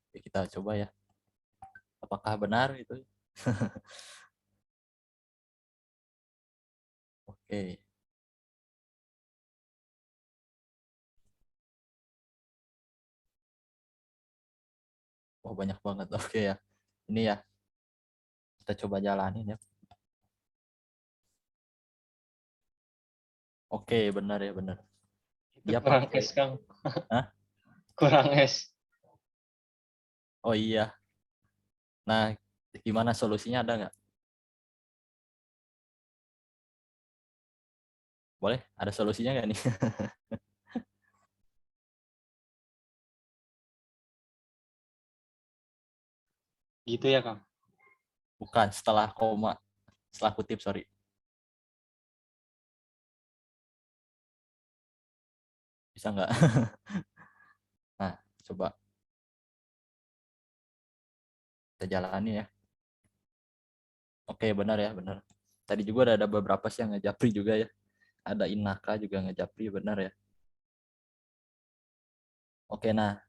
Oke, kita coba ya. Apakah benar itu? Oke. Oh, banyak banget. Oke ya. Ini ya, kita coba jalanin ya. Oke, benar ya, benar. Itu Dia kurang pakai. es, Kang. Hah? Kurang es. Oh iya. Nah, gimana solusinya, ada nggak? Boleh? Ada solusinya nggak nih? Gitu ya, Kang. Bukan, setelah koma. Setelah kutip, sorry. Bisa nggak? Nah, coba kita jalani ya. Oke, benar ya, benar. Tadi juga ada beberapa sih yang ngejapri juga ya. Ada Inaka juga ngejapri, benar ya. Oke, nah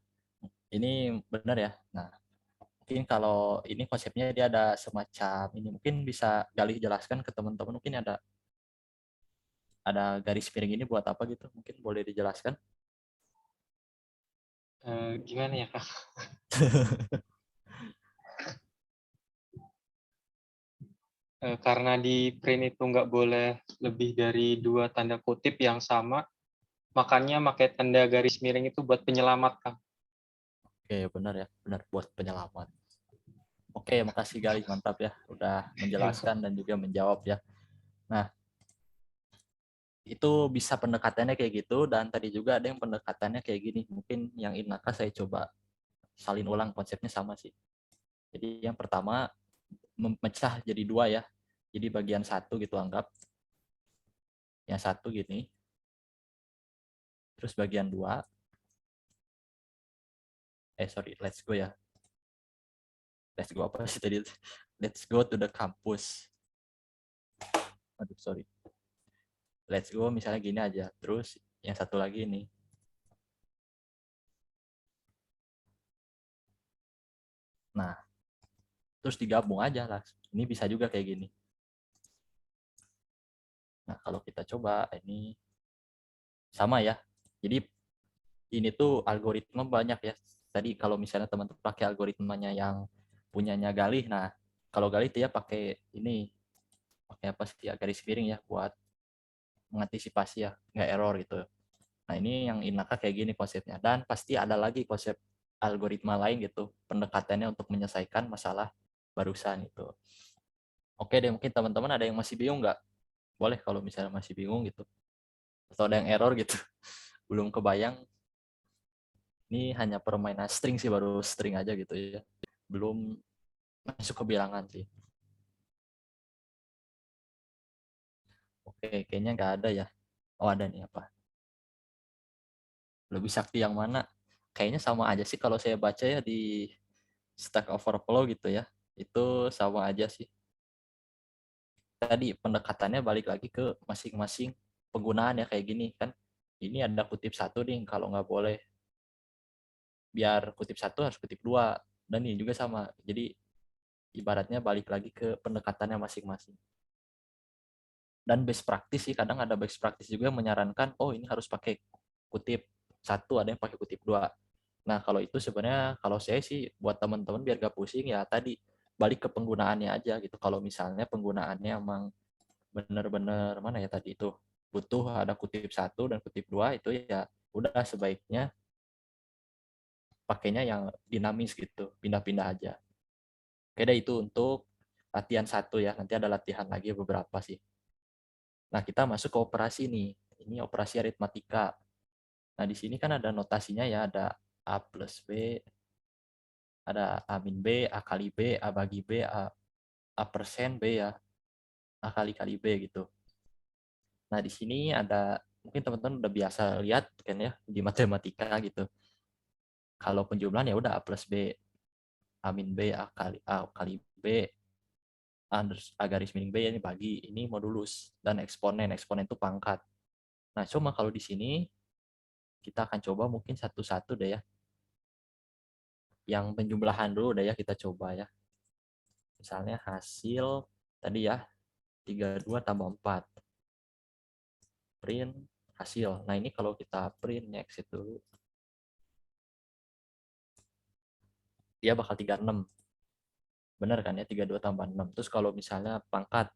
ini benar ya. Nah, mungkin kalau ini konsepnya dia ada semacam ini, mungkin bisa Galih jelaskan ke teman-teman, mungkin ada garis miring ini buat apa gitu, mungkin boleh dijelaskan. Gimana ya, Kang? Karena di print itu nggak boleh lebih dari 2 tanda kutip yang sama, makanya pakai tanda garis miring itu buat penyelamat, Kang. Oke, benar ya, benar buat penyelamat. Oke, makasih Galih, mantap ya, udah menjelaskan dan juga menjawab ya. Nah, itu bisa pendekatannya kayak gitu, dan tadi juga ada yang pendekatannya kayak gini. Mungkin yang Inaka saya coba salin ulang, konsepnya sama sih. Jadi yang pertama memecah jadi 2 ya. Jadi bagian satu gitu anggap. Yang satu gini. Terus bagian 2. Sorry, let's go ya. Let's go apa sih tadi? Let's go to the campus. Aduh, sorry. Let's go misalnya gini aja. Terus yang satu lagi ini. Nah, terus digabung aja lah. Ini bisa juga kayak gini. Nah, kalau kita coba ini sama ya. Jadi ini tuh algoritma banyak ya. Tadi kalau misalnya teman-teman pakai algoritmanya yang punyanya Galih, nah kalau Galih dia pakai ini, pakai apa sih ya, garis miring ya buat mengantisipasi ya nggak error gitu. Nah ini yang Inaka kayak gini konsepnya, dan pasti ada lagi konsep algoritma lain gitu pendekatannya untuk menyelesaikan masalah barusan itu. Oke deh, mungkin teman-teman ada yang masih bingung nggak? Boleh kalau misalnya masih bingung gitu, atau ada yang error gitu, belum kebayang. Ini hanya permainan string sih, baru string aja gitu ya, belum masuk ke bilangan sih. Oke, kayaknya nggak ada ya. Oh, ada nih apa? Lebih sakti yang mana? Kayaknya sama aja sih kalau saya baca ya di Stack Overflow gitu ya. Itu sama aja sih. Tadi pendekatannya balik lagi ke masing-masing penggunaan ya, kayak gini kan. Ini ada kutip satu nih, kalau nggak boleh. Biar kutip satu harus kutip dua. Dan ini juga sama. Jadi ibaratnya balik lagi ke pendekatannya masing-masing. Dan best practice sih, kadang ada best practice juga yang menyarankan, oh ini harus pakai kutip satu, ada yang pakai kutip dua. Nah kalau itu sebenarnya kalau saya sih buat teman-teman biar gak pusing ya, tadi balik ke penggunaannya aja gitu. Kalau misalnya penggunaannya emang bener-bener mana ya tadi itu butuh ada kutip satu dan kutip dua, itu ya udah sebaiknya pakainya yang dinamis gitu, pindah-pindah aja. Oke deh, itu untuk latihan satu ya, nanti ada latihan lagi beberapa sih. Nah, kita masuk ke operasi nih. Ini operasi aritmatika. Nah, di sini kan ada notasinya ya, ada A plus B, ada A min B, A kali B, A bagi B, A persen B ya, A kali B gitu. Nah, di sini ada, mungkin teman-teman udah biasa lihat kan ya, di matematika gitu. Kalau penjumlahan ya udah A plus B, A min B, A kali B, A garis miring B ini bagi, ini modulus, dan eksponen itu pangkat. Nah, cuma kalau di sini kita akan coba mungkin satu-satu deh ya. Yang penjumlahan dulu deh ya, kita coba ya. Misalnya hasil tadi ya, 32 tambah 4. Print hasil. Nah, ini kalau kita print, exit dulu. Dia bakal 36. Benar kan ya, 32 tambah 6. Terus kalau misalnya pangkat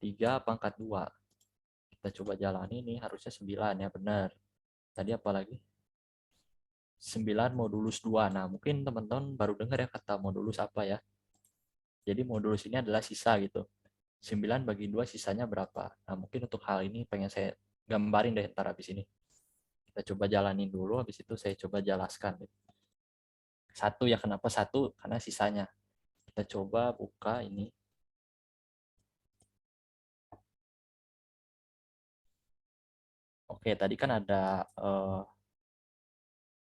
3 pangkat 2. Kita coba jalani nih, harusnya 9 ya, benar. Tadi apa lagi? 9 modulus 2. Nah, mungkin teman-teman baru dengar ya kata modulus apa ya. Jadi modulus ini adalah sisa gitu. 9 bagi 2 sisanya berapa. Nah, mungkin untuk hal ini pengen saya gambarin deh ntar habis ini. Kita coba jalanin dulu, habis itu saya coba jelaskan. Satu ya, kenapa satu? Karena sisanya. Kita coba buka ini. Oke, tadi kan ada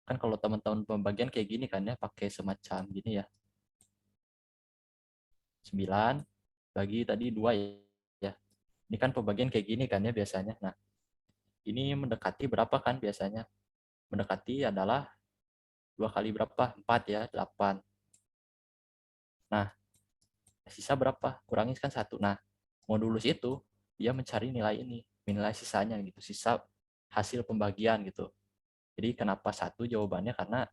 kan kalau teman-teman pembagian kayak gini kan ya, pakai semacam gini ya. 9 bagi tadi 2 ya. Ini kan pembagian kayak gini kan ya biasanya. Nah, ini mendekati berapa kan biasanya? Mendekati adalah 2 kali berapa? 4 ya, 8. Nah, sisa berapa? Kurangi kan 1. Nah, modulus itu dia mencari nilai ini, nilai sisanya gitu, sisa hasil pembagian gitu. Jadi kenapa 1 jawabannya karena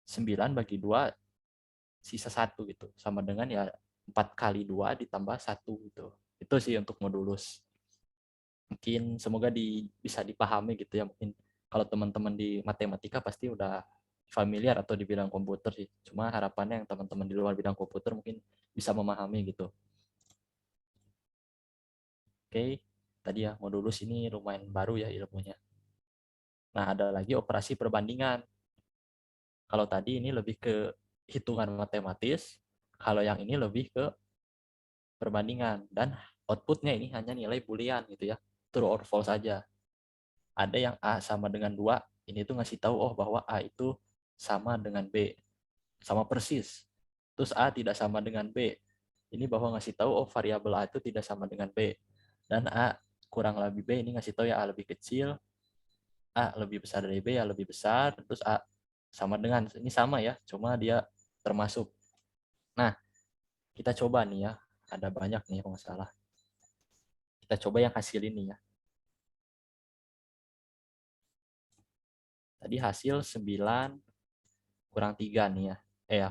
9 bagi 2 sisa 1 gitu. Sama dengan ya 4 kali 2 ditambah 1 gitu. Itu sih untuk modulus. Mungkin semoga bisa dipahami gitu ya. Mungkin kalau teman-teman di matematika pasti udah familiar atau di bidang komputer sih. Cuma harapannya yang teman-teman di luar bidang komputer mungkin bisa memahami gitu. Oke, tadi ya modulus ini lumayan baru ya ilmunya. Nah, ada lagi operasi perbandingan. Kalau tadi ini lebih ke hitungan matematis, kalau yang ini lebih ke perbandingan. Dan outputnya ini hanya nilai boolean gitu ya, true or false saja. Ada yang A sama dengan 2, ini tuh ngasih tahu oh bahwa A itu sama dengan B, sama persis. Terus A tidak sama dengan B, ini bahwa ngasih tahu oh variabel A itu tidak sama dengan B. Dan A kurang lebih B, ini ngasih tahu ya A lebih kecil, A lebih besar dari B, ya lebih besar, terus A sama dengan, ini sama ya, cuma dia termasuk. Nah, kita coba nih ya, ada banyak nih kalau nggak salah. Kita coba yang hasil ini ya. Tadi hasil 9 kurang 3 nih ya. Ya,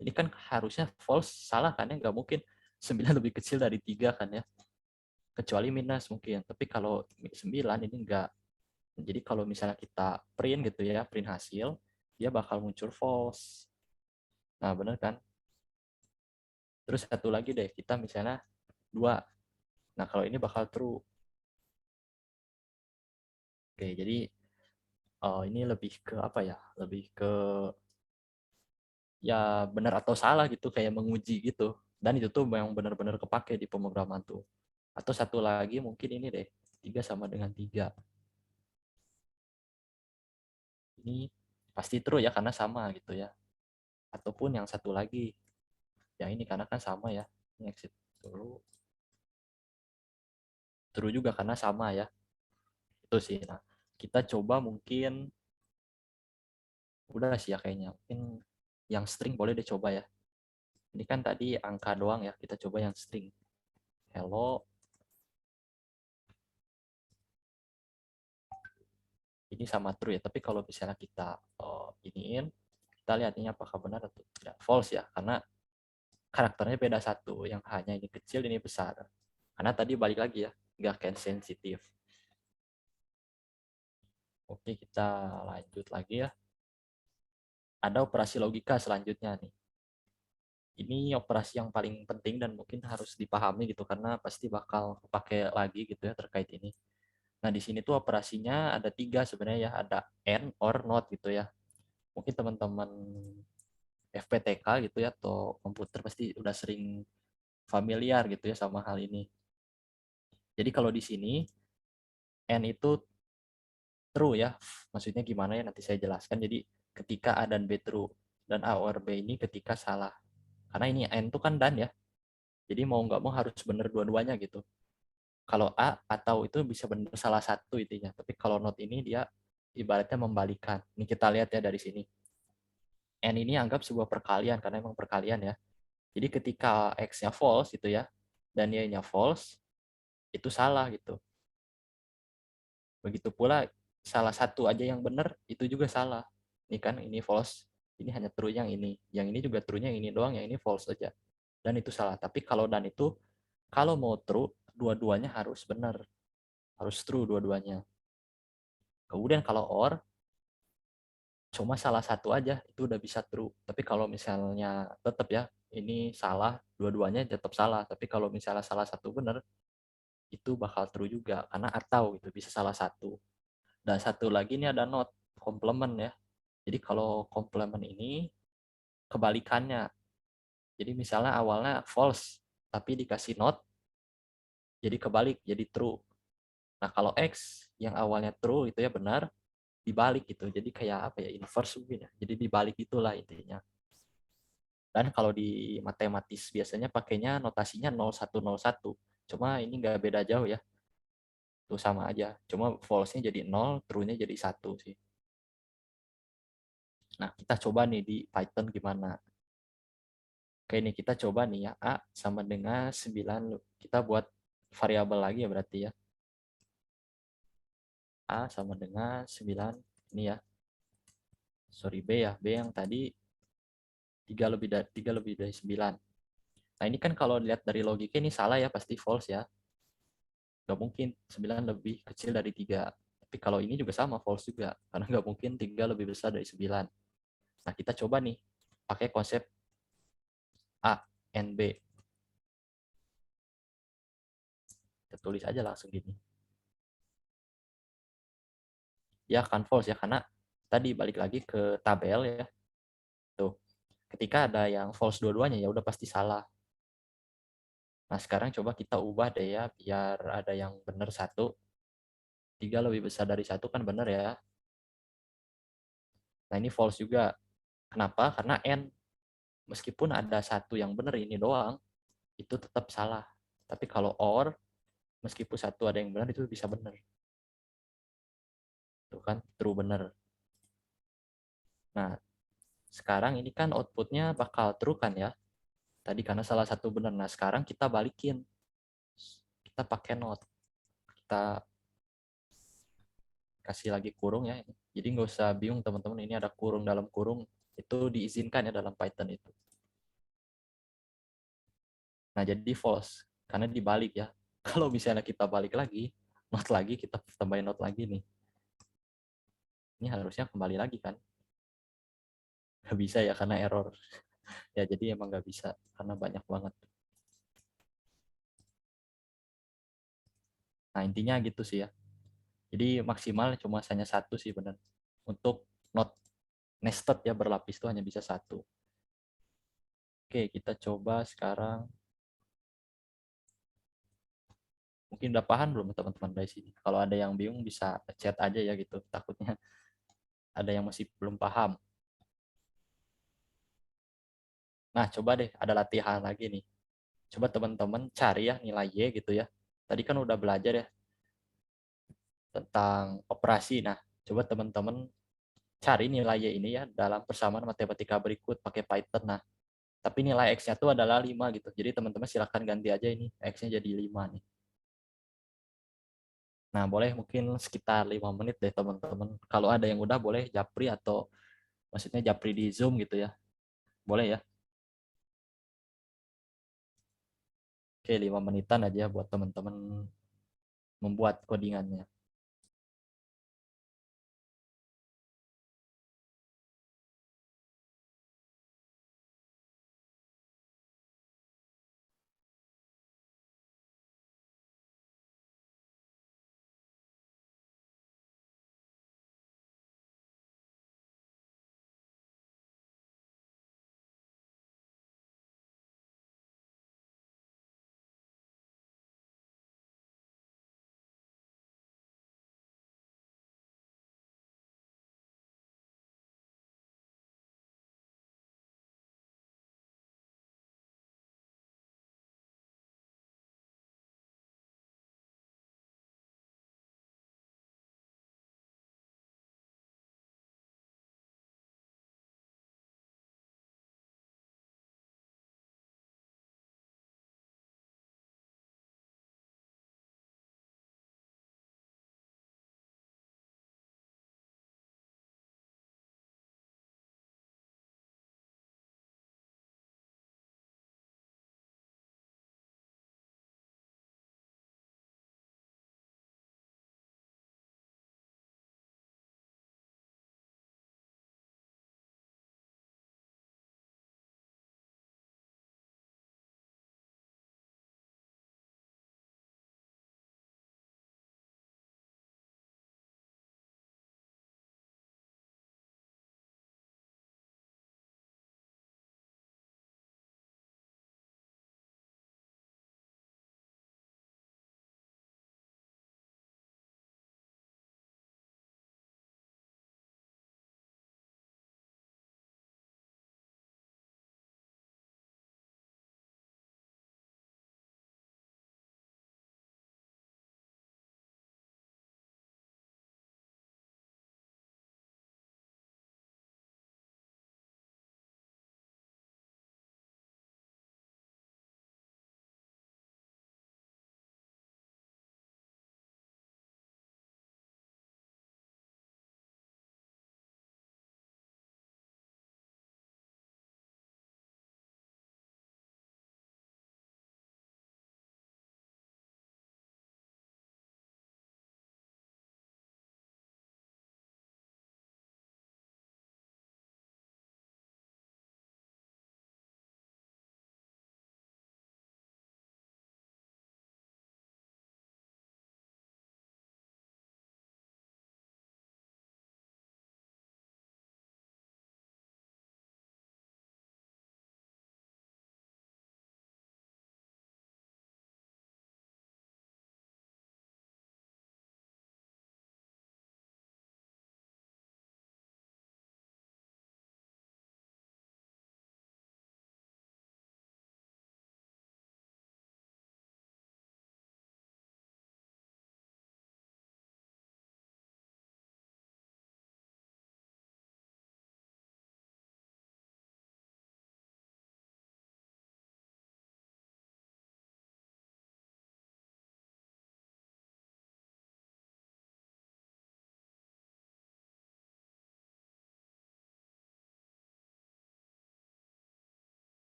ini kan harusnya false, salah kan ya, nggak mungkin 9 lebih kecil dari 3 kan ya. Kecuali minus mungkin, tapi kalau 9 ini enggak. Jadi kalau misalnya kita print gitu ya, print hasil, dia bakal muncul false. Nah, benar kan? Terus satu lagi deh, kita misalnya 2. Nah, kalau ini bakal true. Oke, jadi ini lebih ke apa ya? Lebih ke ya benar atau salah gitu, kayak menguji gitu. Dan itu tuh yang benar-benar kepake di pemrograman tuh. Atau satu lagi mungkin ini deh, 3 sama dengan 3. Ini pasti true ya karena sama gitu ya. Ataupun yang satu lagi, yang ini karena kan sama ya. Ini exit dulu. True juga karena sama ya. Itu sih. Nah, kita coba mungkin udah sih ya kayaknya. Mungkin yang string boleh deh coba ya. Ini kan tadi angka doang ya. Kita coba yang string. Hello. Ini sama true ya. Tapi kalau misalnya kita iniin, kita lihat ini apakah benar atau tidak. False ya. Karena karakternya beda satu. Yang hanya ini kecil, ini besar. Karena tadi balik lagi ya. Nggak can sensitif. Oke, kita lanjut lagi ya. Ada operasi logika selanjutnya nih. Ini operasi yang paling penting dan mungkin harus dipahami gitu karena pasti bakal pakai lagi gitu ya terkait ini. Nah, di sini tuh operasinya ada 3 sebenarnya ya, ada and, or, not gitu ya. Mungkin teman-teman FPTK gitu ya atau komputer pasti udah sering familiar gitu ya sama hal ini. Jadi kalau di sini and itu true ya. Maksudnya gimana ya nanti saya jelaskan. Jadi ketika A dan B true dan A or B ini ketika salah. Karena ini and itu kan dan ya. Jadi mau nggak mau harus bener dua-duanya gitu. Kalau A atau itu bisa bener salah satu intinya. Tapi kalau not ini dia ibaratnya membalikan. Ini kita lihat ya dari sini. N ini anggap sebuah perkalian karena emang perkalian ya. Jadi ketika X-nya false gitu ya, dan Y-nya false, itu salah gitu. Begitu pula salah satu aja yang benar, itu juga salah. Ini kan ini false, ini hanya true yang ini. Yang ini juga true-nya yang ini doang, yang ini false aja. Dan itu salah. Tapi kalau dan itu, kalau mau true, dua-duanya harus benar. Harus true dua-duanya. Kemudian kalau or, cuma salah satu aja, itu udah bisa true. Tapi kalau misalnya tetap ya, ini salah, dua-duanya tetap salah. Tapi kalau misalnya salah satu benar, itu bakal true juga. Karena atau itu bisa salah satu. Dan satu lagi ini ada not, complement ya. Jadi kalau complement ini kebalikannya. Jadi misalnya awalnya false, tapi dikasih not, jadi kebalik, jadi true. Nah kalau X yang awalnya true itu ya benar, dibalik gitu. Jadi kayak apa ya, inverse mungkin ya. Jadi dibalik itulah intinya. Dan kalau di matematis biasanya pakainya notasinya 0101. Cuma ini nggak beda jauh ya. Itu sama aja. Cuma false-nya jadi 0, true-nya jadi 1 sih. Nah, kita coba nih di Python gimana. Oke, ini kita coba nih ya. A sama dengan 9. Kita buat variabel lagi ya berarti ya. A sama dengan 9. Ini ya. Sorry, B ya. B yang tadi 3 lebih dari 9. Nah, ini kan kalau lihat dari logika ini salah ya. Pasti false ya. Nggak mungkin 9 lebih kecil dari 3. Tapi kalau ini juga sama, false juga. Karena nggak mungkin 3 lebih besar dari 9. Nah, kita coba nih. Pakai konsep A, N, B. Kita tulis aja langsung gini. Ya akan false ya, karena tadi balik lagi ke tabel ya. Tuh, ketika ada yang false dua-duanya ya udah pasti salah. Nah, sekarang coba kita ubah deh ya, biar ada yang benar satu. 3 lebih besar dari satu kan benar ya. Nah, ini false juga. Kenapa? Karena N, meskipun ada satu yang benar ini doang, itu tetap salah. Tapi kalau OR, meskipun satu ada yang benar, itu bisa benar. Tuh kan, true benar. Nah, sekarang ini kan outputnya bakal true kan ya. Tadi karena salah satu benar. Nah, sekarang kita balikin. Kita pakai not. Kita kasih lagi kurung ya. Jadi nggak usah bingung teman-teman, ini ada kurung dalam kurung. Itu diizinkan ya dalam Python itu. Nah, jadi false. Karena dibalik ya. Kalau misalnya kita balik lagi, not lagi, kita tambahin not lagi nih. Ini harusnya kembali lagi kan. Nggak bisa ya karena error. Ya jadi emang nggak bisa. Karena banyak banget. Nah, intinya gitu sih ya. Jadi maksimal cuma hanya satu sih benar. Untuk not nested ya berlapis itu hanya bisa satu. Oke, kita coba sekarang. Mungkin udah paham belum teman-teman dari sini? Kalau ada yang bingung bisa chat aja ya gitu. Takutnya ada yang masih belum paham. Nah, coba deh ada latihan lagi nih. Coba teman-teman cari ya nilai Y gitu ya. Tadi kan udah belajar ya tentang operasi. Nah, coba teman-teman cari nilai Y ini ya dalam persamaan matematika berikut pakai Python. Nah, tapi nilai X-nya tuh adalah 5 gitu. Jadi teman-teman silahkan ganti aja ini X-nya jadi 5 nih. Nah, boleh mungkin sekitar 5 menit deh teman-teman. Kalau ada yang udah boleh japri atau maksudnya japri di Zoom gitu ya. Boleh ya. Oke, 5 menitan aja buat teman-teman membuat codingannya.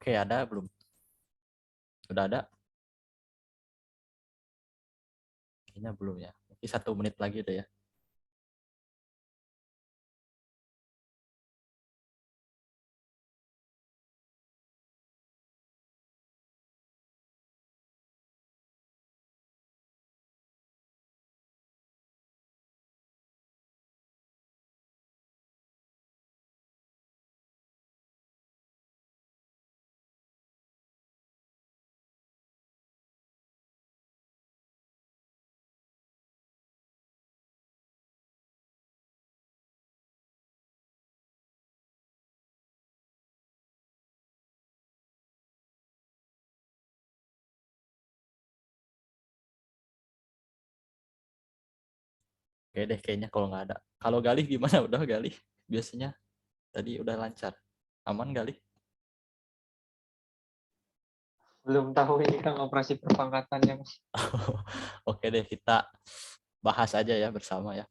Oke, ada belum? Udah ada? Kayaknya belum ya. Mungkin 1 menit lagi deh ya. Oke deh, kayaknya kalau nggak ada. Kalau Galih gimana? Udah Galih? Biasanya tadi udah lancar. Aman Galih? Belum tahu ini Kang operasi perpangkatan yang Oke deh, kita bahas aja ya bersama ya.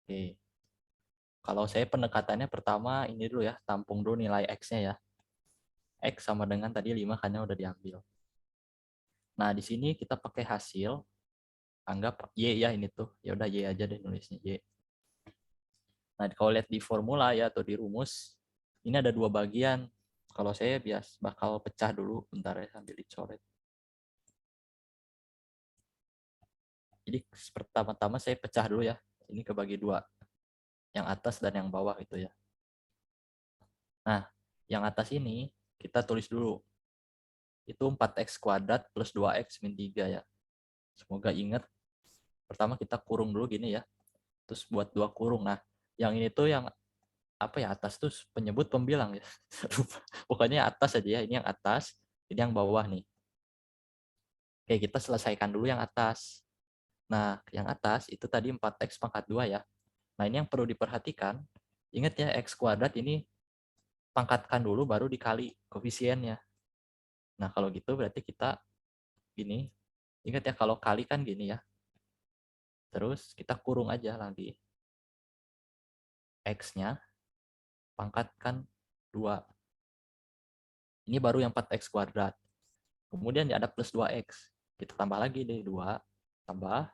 Oke. Kalau saya pendekatannya pertama ini dulu ya, tampung dulu nilai X-nya ya. X sama dengan tadi 5 karena udah diambil. Nah, di sini kita pakai hasil, anggap Y ya ini tuh. Ya udah Y aja deh nulisnya Y. Nah, kalau lihat di formula ya atau di rumus, ini ada 2 bagian. Kalau saya bakal pecah dulu, bentar ya sambil dicoret. Jadi pertama-tama saya pecah dulu ya. Ini kebagi 2, yang atas dan yang bawah itu ya. Nah, yang atas ini kita tulis dulu. Itu 4x kuadrat plus 2x min 3 ya. Semoga ingat. Pertama kita kurung dulu gini ya. Terus buat 2 kurung. Nah, yang ini tuh yang apa ya, atas tuh penyebut pembilang ya. Pokoknya atas aja ya. Ini yang atas, ini yang bawah nih. Oke, kita selesaikan dulu yang atas. Nah, yang atas itu tadi 4x pangkat 2 ya. Nah, ini yang perlu diperhatikan. Ingat ya, x kuadrat ini pangkatkan dulu baru dikali koefisiennya. Nah, kalau gitu berarti kita gini. Ingat ya, kalau kali kan gini ya. Terus kita kurung aja lagi. X-nya pangkatkan 2. Ini baru yang 4x kuadrat. Kemudian ada plus 2x. Kita tambah lagi deh 2. Tambah.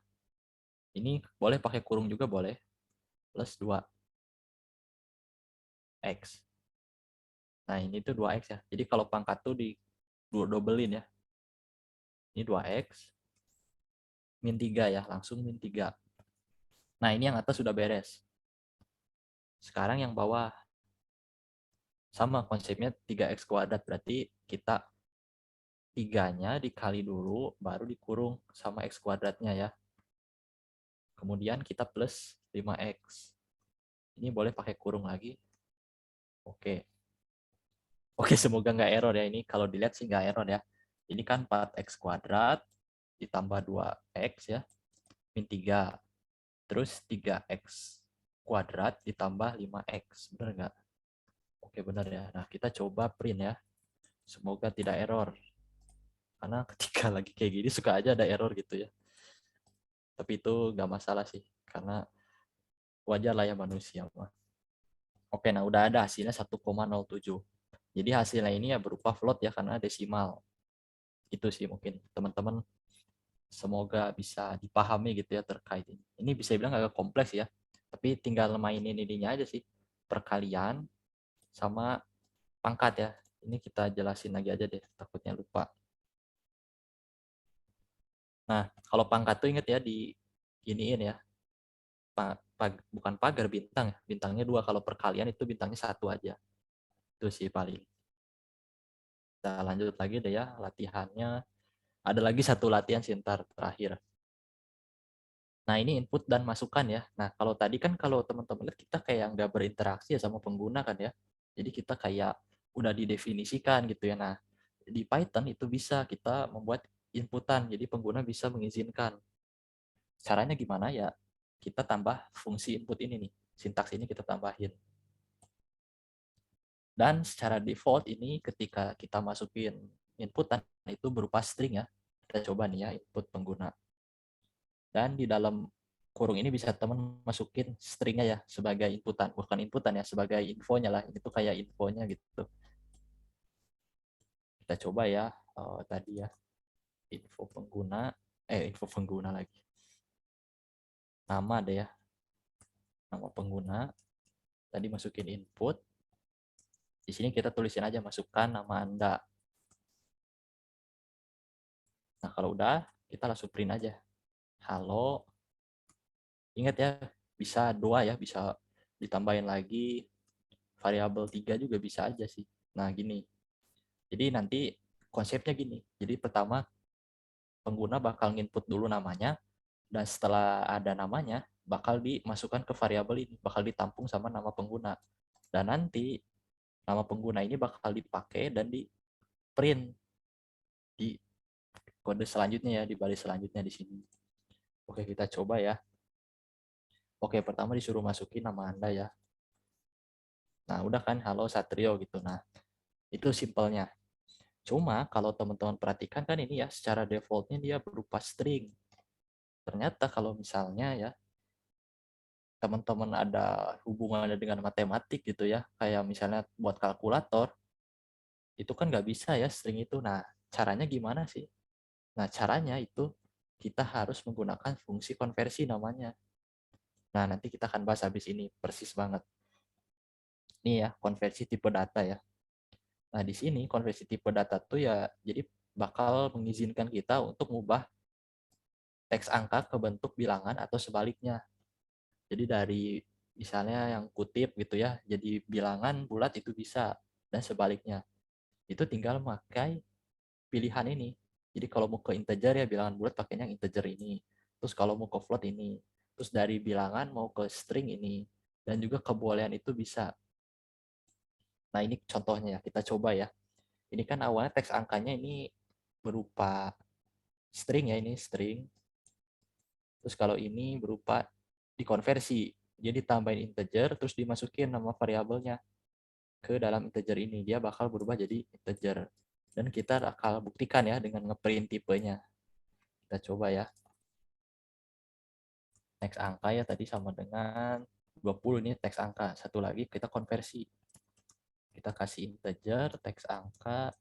Ini boleh pakai kurung juga boleh. Plus 2x. Nah, ini tuh 2x ya. Jadi kalau pangkat tuh di dobelin ya. Ini 2x min 3 ya. Langsung min 3. Nah, ini yang atas sudah beres. Sekarang yang bawah. Sama konsepnya 3x kuadrat. Berarti kita 3-nya dikali dulu, baru dikurung sama x kuadratnya ya. Kemudian kita plus 5x. Ini boleh pakai kurung lagi. Oke. Oke, semoga nggak error ya. Ini kalau dilihat sih nggak error ya. Ini kan 4x kuadrat ditambah 2x ya, min 3. Terus 3x kuadrat ditambah 5x. Benar nggak? Oke, benar ya. Nah, kita coba print ya. Semoga tidak error. Karena ketika lagi kayak gini suka aja ada error gitu ya. Tapi itu nggak masalah sih. Karena wajar lah ya manusia. Oke, nah udah ada hasilnya 1,07. Jadi hasilnya ini ya berupa float ya karena desimal. Itu sih mungkin teman-teman semoga bisa dipahami gitu ya terkait ini. Ini bisa bilang agak kompleks ya. Tapi tinggal mainin ininya aja sih. Perkalian sama pangkat ya. Ini kita jelasin lagi aja deh, takutnya lupa. Nah, kalau pangkat tuh inget ya di iniin ya. Bukan pagar, bintang ya. Bintangnya 2, kalau perkalian itu bintangnya 1 aja. Itu sih paling. Kita lanjut lagi deh ya latihannya. Ada lagi satu latihan sih ntar terakhir. Nah, ini input dan masukan ya. Nah, kalau tadi kan kalau teman-teman lihat kita kayak nggak berinteraksi ya sama pengguna kan ya. Jadi kita kayak udah didefinisikan gitu ya. Nah, di Python itu bisa kita membuat inputan. Jadi pengguna bisa mengizinkan. Caranya gimana ya? Kita tambah fungsi input ini nih. Sintaks ini kita tambahin. Dan secara default ini ketika kita masukin inputan itu berupa string ya. Kita coba nih ya input pengguna. Dan di dalam kurung ini bisa teman masukin stringnya ya sebagai inputan. Bukan inputan ya, sebagai infonya lah. Ini tuh kayak infonya gitu. kita coba ya, tadi ya, info pengguna lagi. Nama deh ya, nama pengguna. Tadi masukin input. Di sini kita tulisin aja, masukkan nama Anda. Nah, kalau udah, kita langsung print aja. Halo. Ingat ya, bisa 2 ya, bisa ditambahin lagi. Variabel 3 juga bisa aja sih. Nah, gini. Jadi nanti konsepnya gini. Jadi pertama, pengguna bakal nginput dulu namanya, dan setelah ada namanya, bakal dimasukkan ke variabel ini, bakal ditampung sama nama pengguna. Dan nanti nama pengguna ini bakal dipakai dan di print di kode selanjutnya ya, di baris selanjutnya di sini. Oke, kita coba ya. Oke, pertama disuruh masukin nama Anda ya. Nah, udah kan, halo Satrio gitu. Nah, itu simpelnya. Cuma kalau teman-teman perhatikan kan ini ya, secara defaultnya dia berupa string. Ternyata kalau misalnya ya, teman-teman ada hubungannya dengan matematik gitu ya, kayak misalnya buat kalkulator, itu kan nggak bisa ya string itu. Nah, caranya gimana sih? Nah, caranya itu kita harus menggunakan fungsi konversi namanya. Nah, nanti kita akan bahas habis ini, persis banget. Ini ya, konversi tipe data ya. Nah, di sini konversi tipe data tuh ya, jadi bakal mengizinkan kita untuk mengubah teks angka ke bentuk bilangan atau sebaliknya. Jadi dari misalnya yang kutip gitu ya, jadi bilangan bulat itu bisa, dan sebaliknya. Itu tinggal pakai pilihan ini. Jadi kalau mau ke integer ya bilangan bulat pakainya yang integer ini. Terus kalau mau ke float ini. Terus dari bilangan mau ke string ini. Dan juga kebolehan itu bisa. Nah, ini contohnya ya, kita coba ya. Ini kan awalnya teks angkanya ini berupa string ya, ini string. Terus kalau ini berupa dikonversi. Jadi tambahin integer, terus dimasukin nama variabelnya ke dalam integer ini. Dia bakal berubah jadi integer. Dan kita akan buktikan ya dengan ngeprint tipenya. Kita coba ya. Teks angka ya tadi sama dengan 20, ini teks angka. Satu lagi kita konversi. Kita kasih integer, teks angka.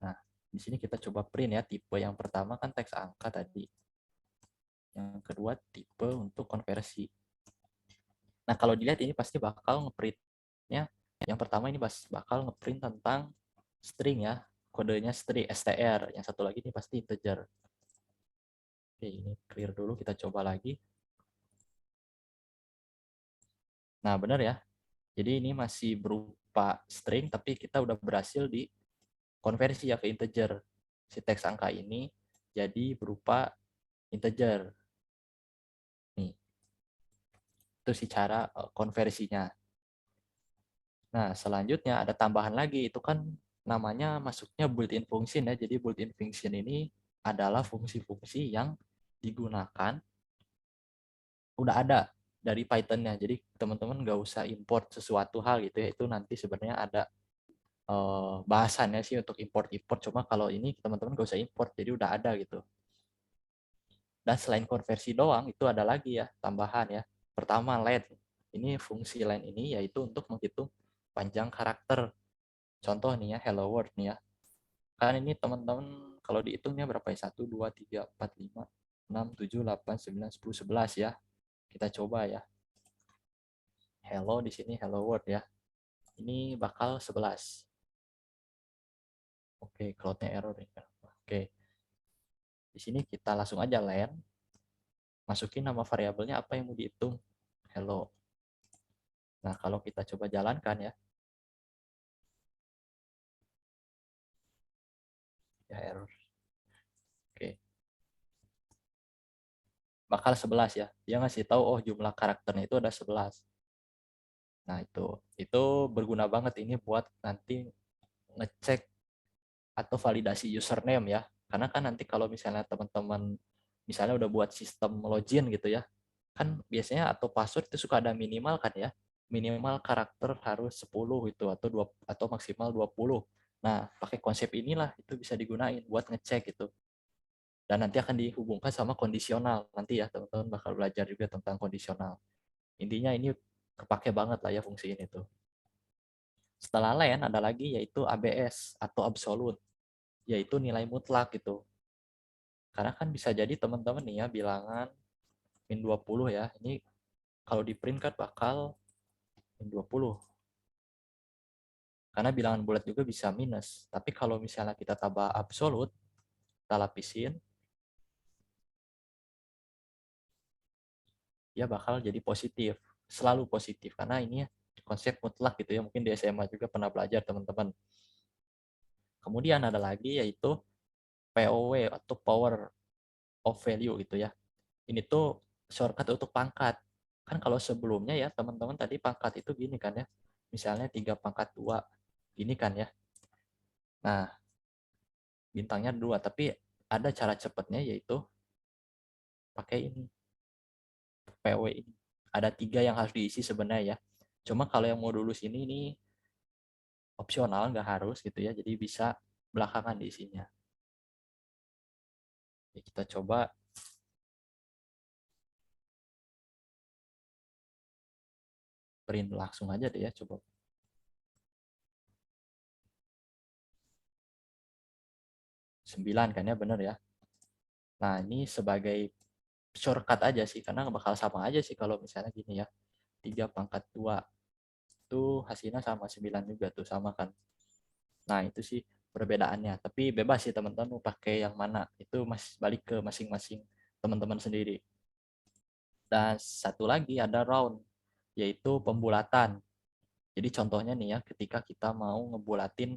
Nah, di sini kita coba print ya. Tipe yang pertama kan teks angka tadi. Yang kedua tipe untuk konversi. Nah, kalau dilihat ini pasti bakal ngeprintnya. Yang pertama ini bakal ngeprint tentang string ya. Kodenya string str. Yang satu lagi ini pasti integer. Oke, ini clear dulu. Kita coba lagi. Nah, benar ya. Jadi ini masih berupa string, tapi kita udah berhasil di konversi ya ke integer. Si teks angka ini jadi berupa integer. Nih, itu sih cara konversinya. Nah, selanjutnya ada tambahan lagi, itu kan namanya masuknya built-in function ya. Jadi built-in function ini adalah fungsi-fungsi yang digunakan udah ada dari Python-nya. Jadi teman-teman nggak usah import sesuatu hal gitu ya. Itu nanti sebenarnya ada bahasannya sih untuk import-import. Cuma kalau ini teman-teman nggak usah import, jadi udah ada gitu. Dan selain konversi doang, itu ada lagi ya tambahan ya. Pertama, len. Ini fungsi len ini yaitu untuk menghitung panjang karakter. Contoh nih ya, hello world nih ya. Kan ini teman-teman kalau dihitungnya berapa ya? 1, 2, 3, 4, 5, 6, 7, 8, 9, 10, 11 ya. Kita coba ya. Hello di sini hello world ya. Ini bakal 11. Oke, cloud-nya error nih. Oke. Di sini kita langsung aja len. Masukin nama variabelnya apa yang mau dihitung. Hello. Nah, kalau kita coba jalankan ya. Ya error. Oke. Bakal 11 ya. Dia ngasih tahu oh jumlah karakternya itu ada 11. Nah, itu berguna banget ini buat nanti ngecek atau validasi username ya. Karena kan nanti kalau misalnya teman-teman misalnya udah buat sistem login gitu ya. Kan biasanya atau password itu suka ada minimal kan ya. Minimal karakter harus 10 itu atau maksimal 20. Nah, pakai konsep inilah itu bisa digunain buat ngecek gitu. Dan nanti akan dihubungkan sama kondisional. Nanti ya teman-teman bakal belajar juga tentang kondisional. Intinya ini kepake banget lah ya fungsi ini tuh. Setelah len ada lagi yaitu ABS atau absolut, yaitu nilai mutlak gitu. Karena kan bisa jadi teman-teman nih ya bilangan min 20 ya. Ini kalau di print kan bakal min 20. Karena bilangan bulat juga bisa minus. Tapi kalau misalnya kita tambah absolut, kita lapisin, dia bakal jadi positif. Selalu positif. Karena ini konsep mutlak gitu ya. Mungkin di SMA juga pernah belajar teman-teman. Kemudian ada lagi yaitu POW atau Power of Value gitu ya. Ini tuh shortcut untuk pangkat. Kan kalau sebelumnya ya teman-teman tadi pangkat itu gini kan ya. Misalnya 3 pangkat 2. Gini kan ya. Nah, bintangnya 2. Tapi ada cara cepatnya yaitu pakai ini. PW ini. Ada 3 yang harus diisi sebenarnya ya. Cuma kalau yang modulus ini opsional, nggak harus gitu ya. Jadi bisa belakangan diisinya. Ya, kita coba print langsung aja deh ya. Coba 9 kan ya, bener ya. Nah, ini sebagai shortcut aja sih, karena bakal sama aja sih kalau misalnya gini ya. 3 pangkat 2 itu hasilnya sama 9 juga tuh, sama kan. Nah, itu sih perbedaannya. Tapi bebas sih teman-teman mau pakai yang mana. Itu masih balik ke masing-masing teman-teman sendiri. Dan satu lagi ada round, yaitu pembulatan. Jadi contohnya nih ya, ketika kita mau ngebulatin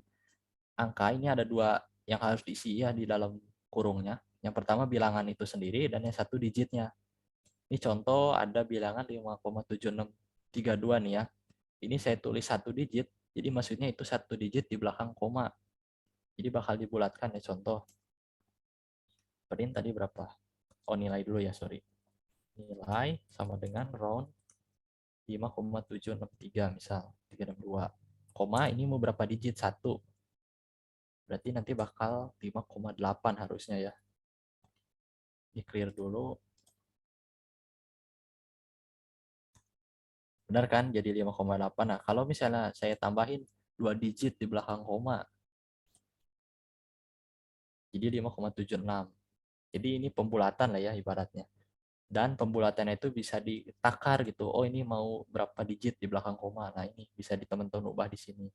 angka, ini ada 2 yang harus diisi ya di dalam kurungnya. Yang pertama bilangan itu sendiri dan yang satu digitnya. Ini contoh ada bilangan 5,7632 nih ya. Ini saya tulis satu digit, jadi maksudnya itu satu digit di belakang koma. Jadi bakal dibulatkan ya contoh. Print tadi berapa? Oh nilai dulu ya, sorry. Nilai sama dengan round 5,763 misal, 362. Koma ini mau berapa digit? 1. Berarti nanti bakal 5,8 harusnya ya. Di clear dulu. Benar kan? Jadi 5,8. Nah, kalau misalnya saya tambahin 2 digit di belakang koma, jadi 5,76. Jadi ini pembulatan lah ya ibaratnya. Dan pembulatannya itu bisa ditakar gitu. Oh ini mau berapa digit di belakang koma. Nah ini bisa di teman-teman ubah di sini.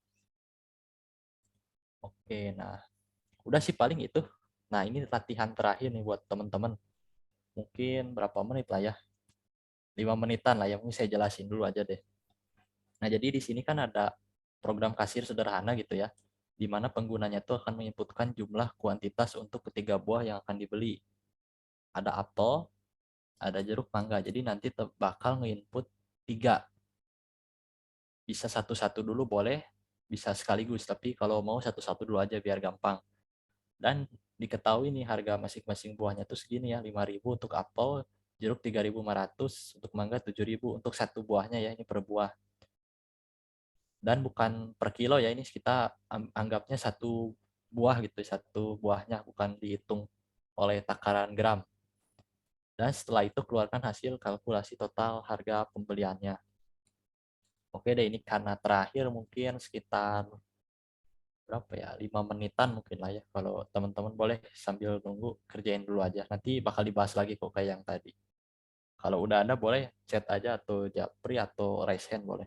Oke, nah udah sih paling itu. Nah ini latihan terakhir nih buat teman-teman. Mungkin berapa menit lah ya. 5 menitan lah ya. Mungkin saya jelasin dulu aja deh. Nah jadi di sini kan ada program kasir sederhana gitu ya. Di mana penggunanya itu akan menginputkan jumlah kuantitas untuk ketiga buah yang akan dibeli. Ada apel, ada jeruk, mangga. Jadi nanti bakal nginput 3. Bisa satu-satu dulu boleh, bisa sekaligus. Tapi kalau mau satu-satu dulu aja biar gampang. Dan diketahui nih harga masing-masing buahnya tuh segini ya, 5.000 untuk apel, jeruk 3.500, untuk mangga 7.000 untuk satu buahnya ya, ini per buah. Dan bukan per kilo ya, ini kita anggapnya satu buah gitu, satu buahnya, bukan dihitung oleh takaran gram. Dan setelah itu keluarkan hasil kalkulasi total harga pembeliannya. Oke deh, ini karena terakhir mungkin sekitar berapa ya, 5 menitan mungkin lah ya. Kalau teman-teman boleh sambil nunggu kerjain dulu aja. Nanti bakal dibahas lagi kok kayak yang tadi. Kalau udah ada boleh chat aja atau japri atau raise hand boleh.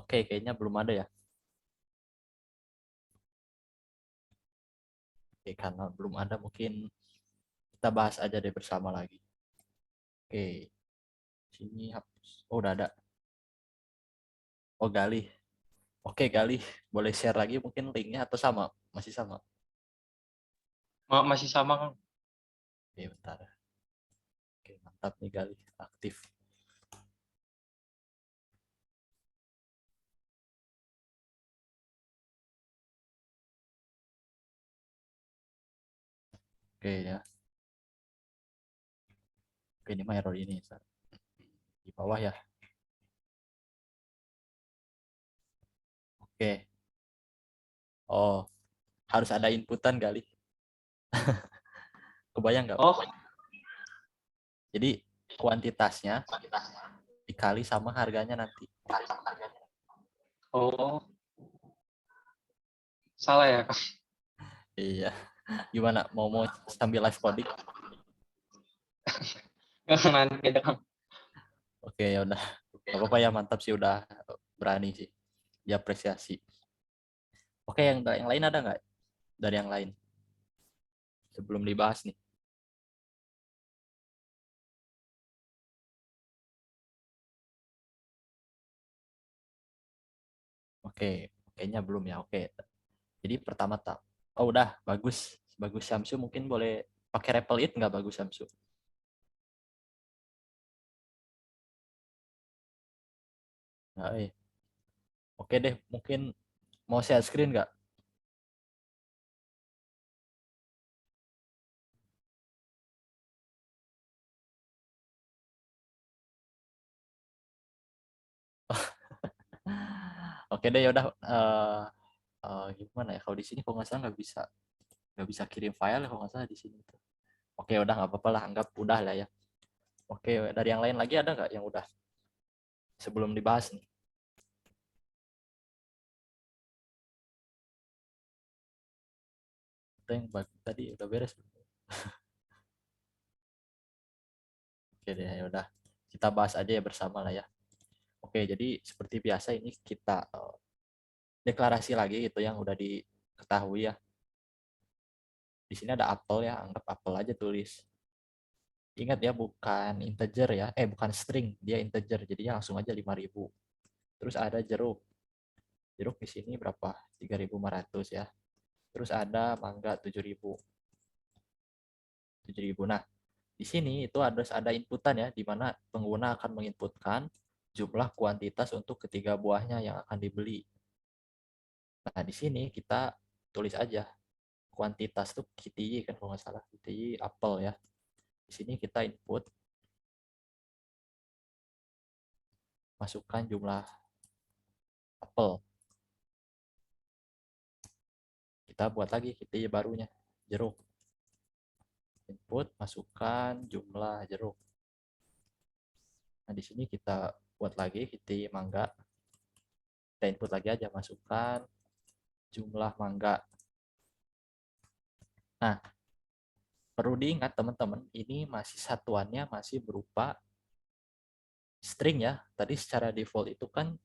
Oke, kayaknya belum ada ya. Oke, karena belum ada mungkin kita bahas aja deh bersama lagi. Oke, sini hapus. Oh, udah ada. Oh, Galih. Oke, Galih. Boleh share lagi mungkin linknya atau sama? Masih sama? Masih sama, Kang. Oke, bentar. Oke, mantap nih Galih. Aktif. Oke ya. Oke, ini mah error ini. Di bawah ya. Oke. Oh, harus ada inputan Galih. Kebayang nggak? Oh, Jadi kuantitasnya dikali sama harganya nanti. oh, salah ya, Kang. Iya. Gimana? Mau sambil live coding? Nanti ada, Kang. Oke, ya udah. Gak apa-apa ya, mantap sih udah berani sih. Diapresiasi. Oke, yang lain ada nggak? Dari yang lain sebelum dibahas nih. Oke, kayaknya belum ya. Oke. Jadi pertama tak. Oh udah, bagus. Bagus Samsu mungkin boleh pakai Repel It nggak bagus Samsu? Nggak, eh. Oke deh, mungkin mau share screen nggak? Oke deh, yaudah. Gimana ya? Kalau di sini kalau nggak salah nggak bisa kirim file kalau nggak salah di sini tuh. Oke, udah nggak apa-apa lah, anggap udah lah ya. Oke, dari yang lain lagi ada nggak yang udah sebelum dibahas nih? Itu yang tadi udah beres. Oke deh, ya udah. Kita bahas aja ya bersama lah ya. Oke, jadi seperti biasa ini kita deklarasi lagi gitu yang udah diketahui ya. Di sini ada apel ya, anggap apel aja tulis. Ingat ya, bukan integer ya, bukan string, dia integer, jadinya langsung aja 5.000. Terus ada jeruk. Jeruk di sini berapa? 3.500 ya. Terus ada mangga 7.000. 7.000. Nah, di sini itu ada inputan ya, di mana pengguna akan menginputkan jumlah kuantitas untuk ketiga buahnya yang akan dibeli. Nah, di sini kita tulis aja kuantitas tuh KTY kan kalau nggak salah, KTY apel ya. Di sini kita input, masukkan jumlah apel. Kita buat lagi KTY barunya, jeruk. Input, masukkan jumlah jeruk. Nah, di sini kita buat lagi KTY mangga. Kita input lagi aja, masukkan jumlah mangga. Nah, perlu diingat teman-teman, ini masih satuannya masih berupa string ya. Tadi secara default itu kan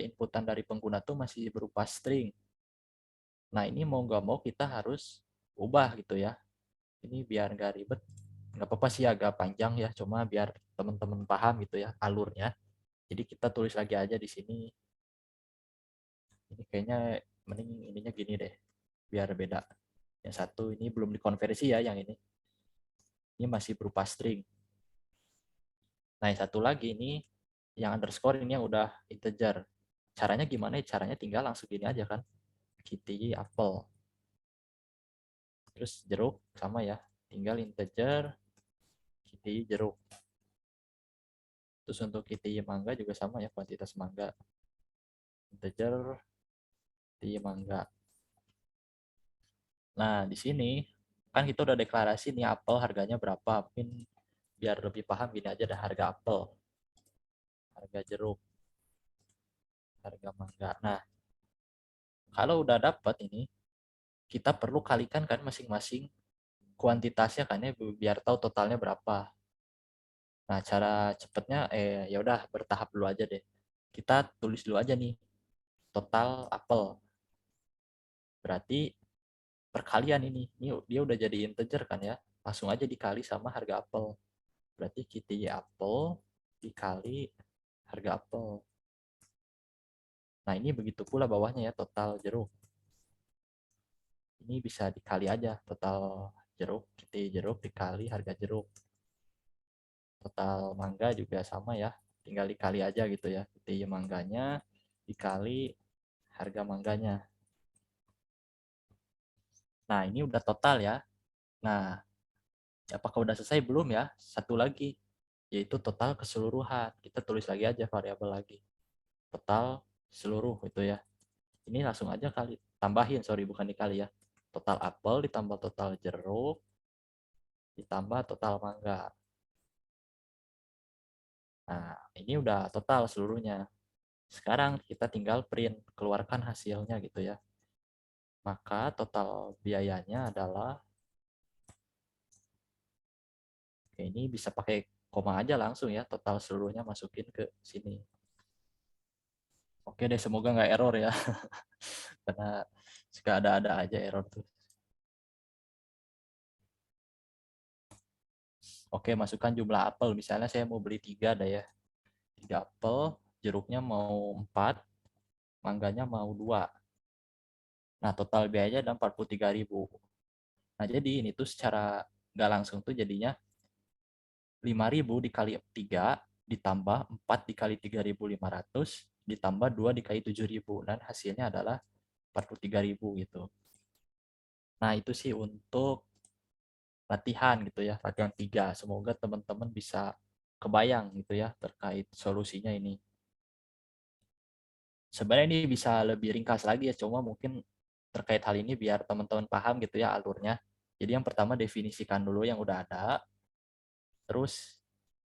inputan dari pengguna tuh masih berupa string. Nah, ini mau nggak mau kita harus ubah gitu ya. Ini biar nggak ribet, nggak apa-apa sih agak panjang ya, cuma biar teman-teman paham gitu ya alurnya. Jadi kita tulis lagi aja di sini. Ini kayaknya mending ininya gini deh, biar beda. Yang satu ini belum dikonversi ya, yang ini. Ini masih berupa string. Nah, yang satu lagi ini yang underscore ini yang udah integer. Caranya gimana? Caranya tinggal langsung gini aja kan. Kitty apple. Terus jeruk sama ya. Tinggal integer kitty jeruk. Terus untuk kitty mangga juga sama ya, kuantitas mangga. Integer kitty mangga. Nah, di sini kan kita udah deklarasi nih apel harganya berapa. Mungkin biar lebih paham gini aja ada harga apel, harga jeruk, harga mangga. Nah, kalau udah dapat ini, kita perlu kalikan kan masing-masing kuantitasnya kan ya biar tahu totalnya berapa. Nah, cara cepetnya ya udah bertahap dulu aja deh. kita tulis dulu aja nih, total apel. Berarti perkalian ini dia udah jadi integer kan ya. Langsung aja dikali sama harga apel. Berarti QTY apel dikali harga apel. Nah, ini begitu pula bawahnya ya, total jeruk. Ini bisa dikali aja, total jeruk, QTY jeruk dikali harga jeruk. Total mangga juga sama ya, tinggal dikali aja gitu ya. QTY mangganya dikali harga mangganya. Nah, ini udah total ya. Nah, apakah udah selesai? Belum ya. Satu lagi, yaitu total keseluruhan. Kita tulis lagi aja variabel lagi. Total seluruh itu ya. Ini langsung aja kali. Tambahin, sorry bukan dikali ya. Total apel ditambah total jeruk ditambah total mangga. Nah, ini udah total seluruhnya. Sekarang kita tinggal print, keluarkan hasilnya gitu ya. Maka total biayanya adalah, oke, ini bisa pakai koma aja langsung ya, total seluruhnya masukin ke sini. Oke deh, semoga nggak error ya. Karena suka ada-ada aja error tuh. Oke, masukkan jumlah apel. Misalnya saya mau beli 3 dah ya. 3 apel, jeruknya mau 4, mangganya mau 2. Nah, total biayanya ada 43.000. Nah, jadi ini tuh secara nggak langsung tuh jadinya 5.000 dikali 3 ditambah 4 dikali 3.500 ditambah 2 dikali 7.000 dan hasilnya adalah 43.000 gitu. Nah, itu sih untuk latihan gitu ya, latihan 3. Semoga teman-teman bisa kebayang gitu ya terkait solusinya ini. Sebenarnya ini bisa lebih ringkas lagi ya, cuma mungkin terkait hal ini biar teman-teman paham gitu ya alurnya. Jadi yang pertama definisikan dulu yang udah ada, terus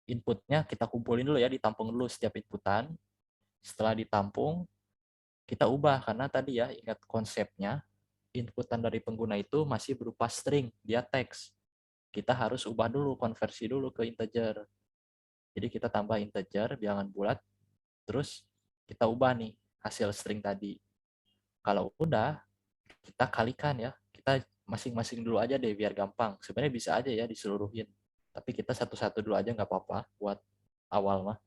inputnya kita kumpulin dulu ya, ditampung dulu setiap inputan. Setelah ditampung, kita ubah karena tadi ya ingat konsepnya, inputan dari pengguna itu masih berupa string, dia teks. Kita harus ubah dulu, konversi dulu ke integer. Jadi kita tambah integer, bilangan bulat, terus kita ubah nih hasil string tadi. Kalau udah, kita kalikan ya. Kita masing-masing dulu aja deh biar gampang. Sebenarnya bisa aja ya diseluruhin. Tapi kita satu-satu dulu aja nggak apa-apa buat awal mah.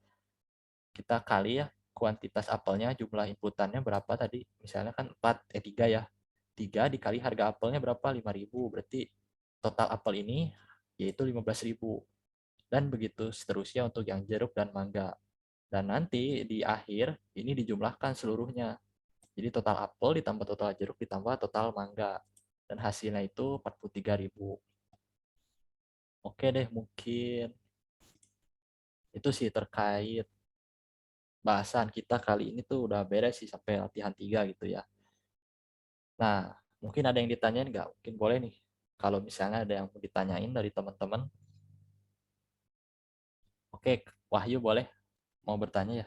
Kita kali ya kuantitas apelnya, jumlah inputannya berapa tadi. Misalnya kan 3 ya. 3 dikali harga apelnya berapa? 5.000. Berarti total apel ini yaitu 15.000. Dan begitu seterusnya untuk yang jeruk dan mangga. Dan nanti di akhir ini dijumlahkan seluruhnya. Jadi total apel ditambah total jeruk ditambah total mangga. Dan hasilnya itu 43.000. Oke deh, mungkin itu sih terkait bahasan kita kali ini tuh udah beres sih sampai latihan 3 gitu ya. Nah, mungkin ada yang ditanyain nggak? Mungkin boleh nih. Kalau misalnya ada yang mau ditanyain dari teman-teman. Oke, Wahyu boleh mau bertanya ya?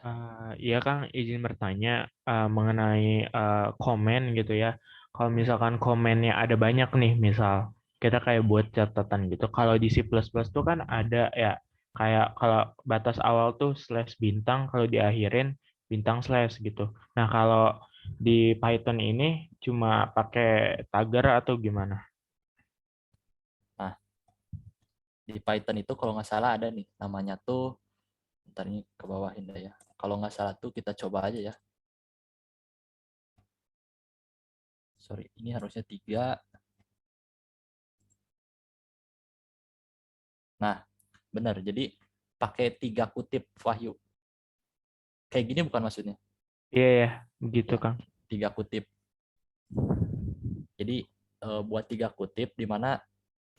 Iya Kang, izin bertanya mengenai komen gitu ya. Kalau misalkan komennya ada banyak nih, misal kita kayak buat catatan gitu. Kalau di C++ tuh kan ada ya, kayak kalau batas awal tuh slash bintang, kalau diakhirin bintang slash gitu. Nah kalau di Python ini cuma pakai tagger atau gimana? Nah, di Python itu kalau nggak salah ada nih, namanya tuh, ntar ini ke bawahin deh ya. Kalau nggak salah tuh kita coba aja ya. Sorry, ini harusnya 3. Nah, benar. Jadi pakai 3 kutip Wahyu. Kayak gini bukan maksudnya? Iya ya, begitu Ya, Kang. 3 kutip. Jadi buat 3 kutip di mana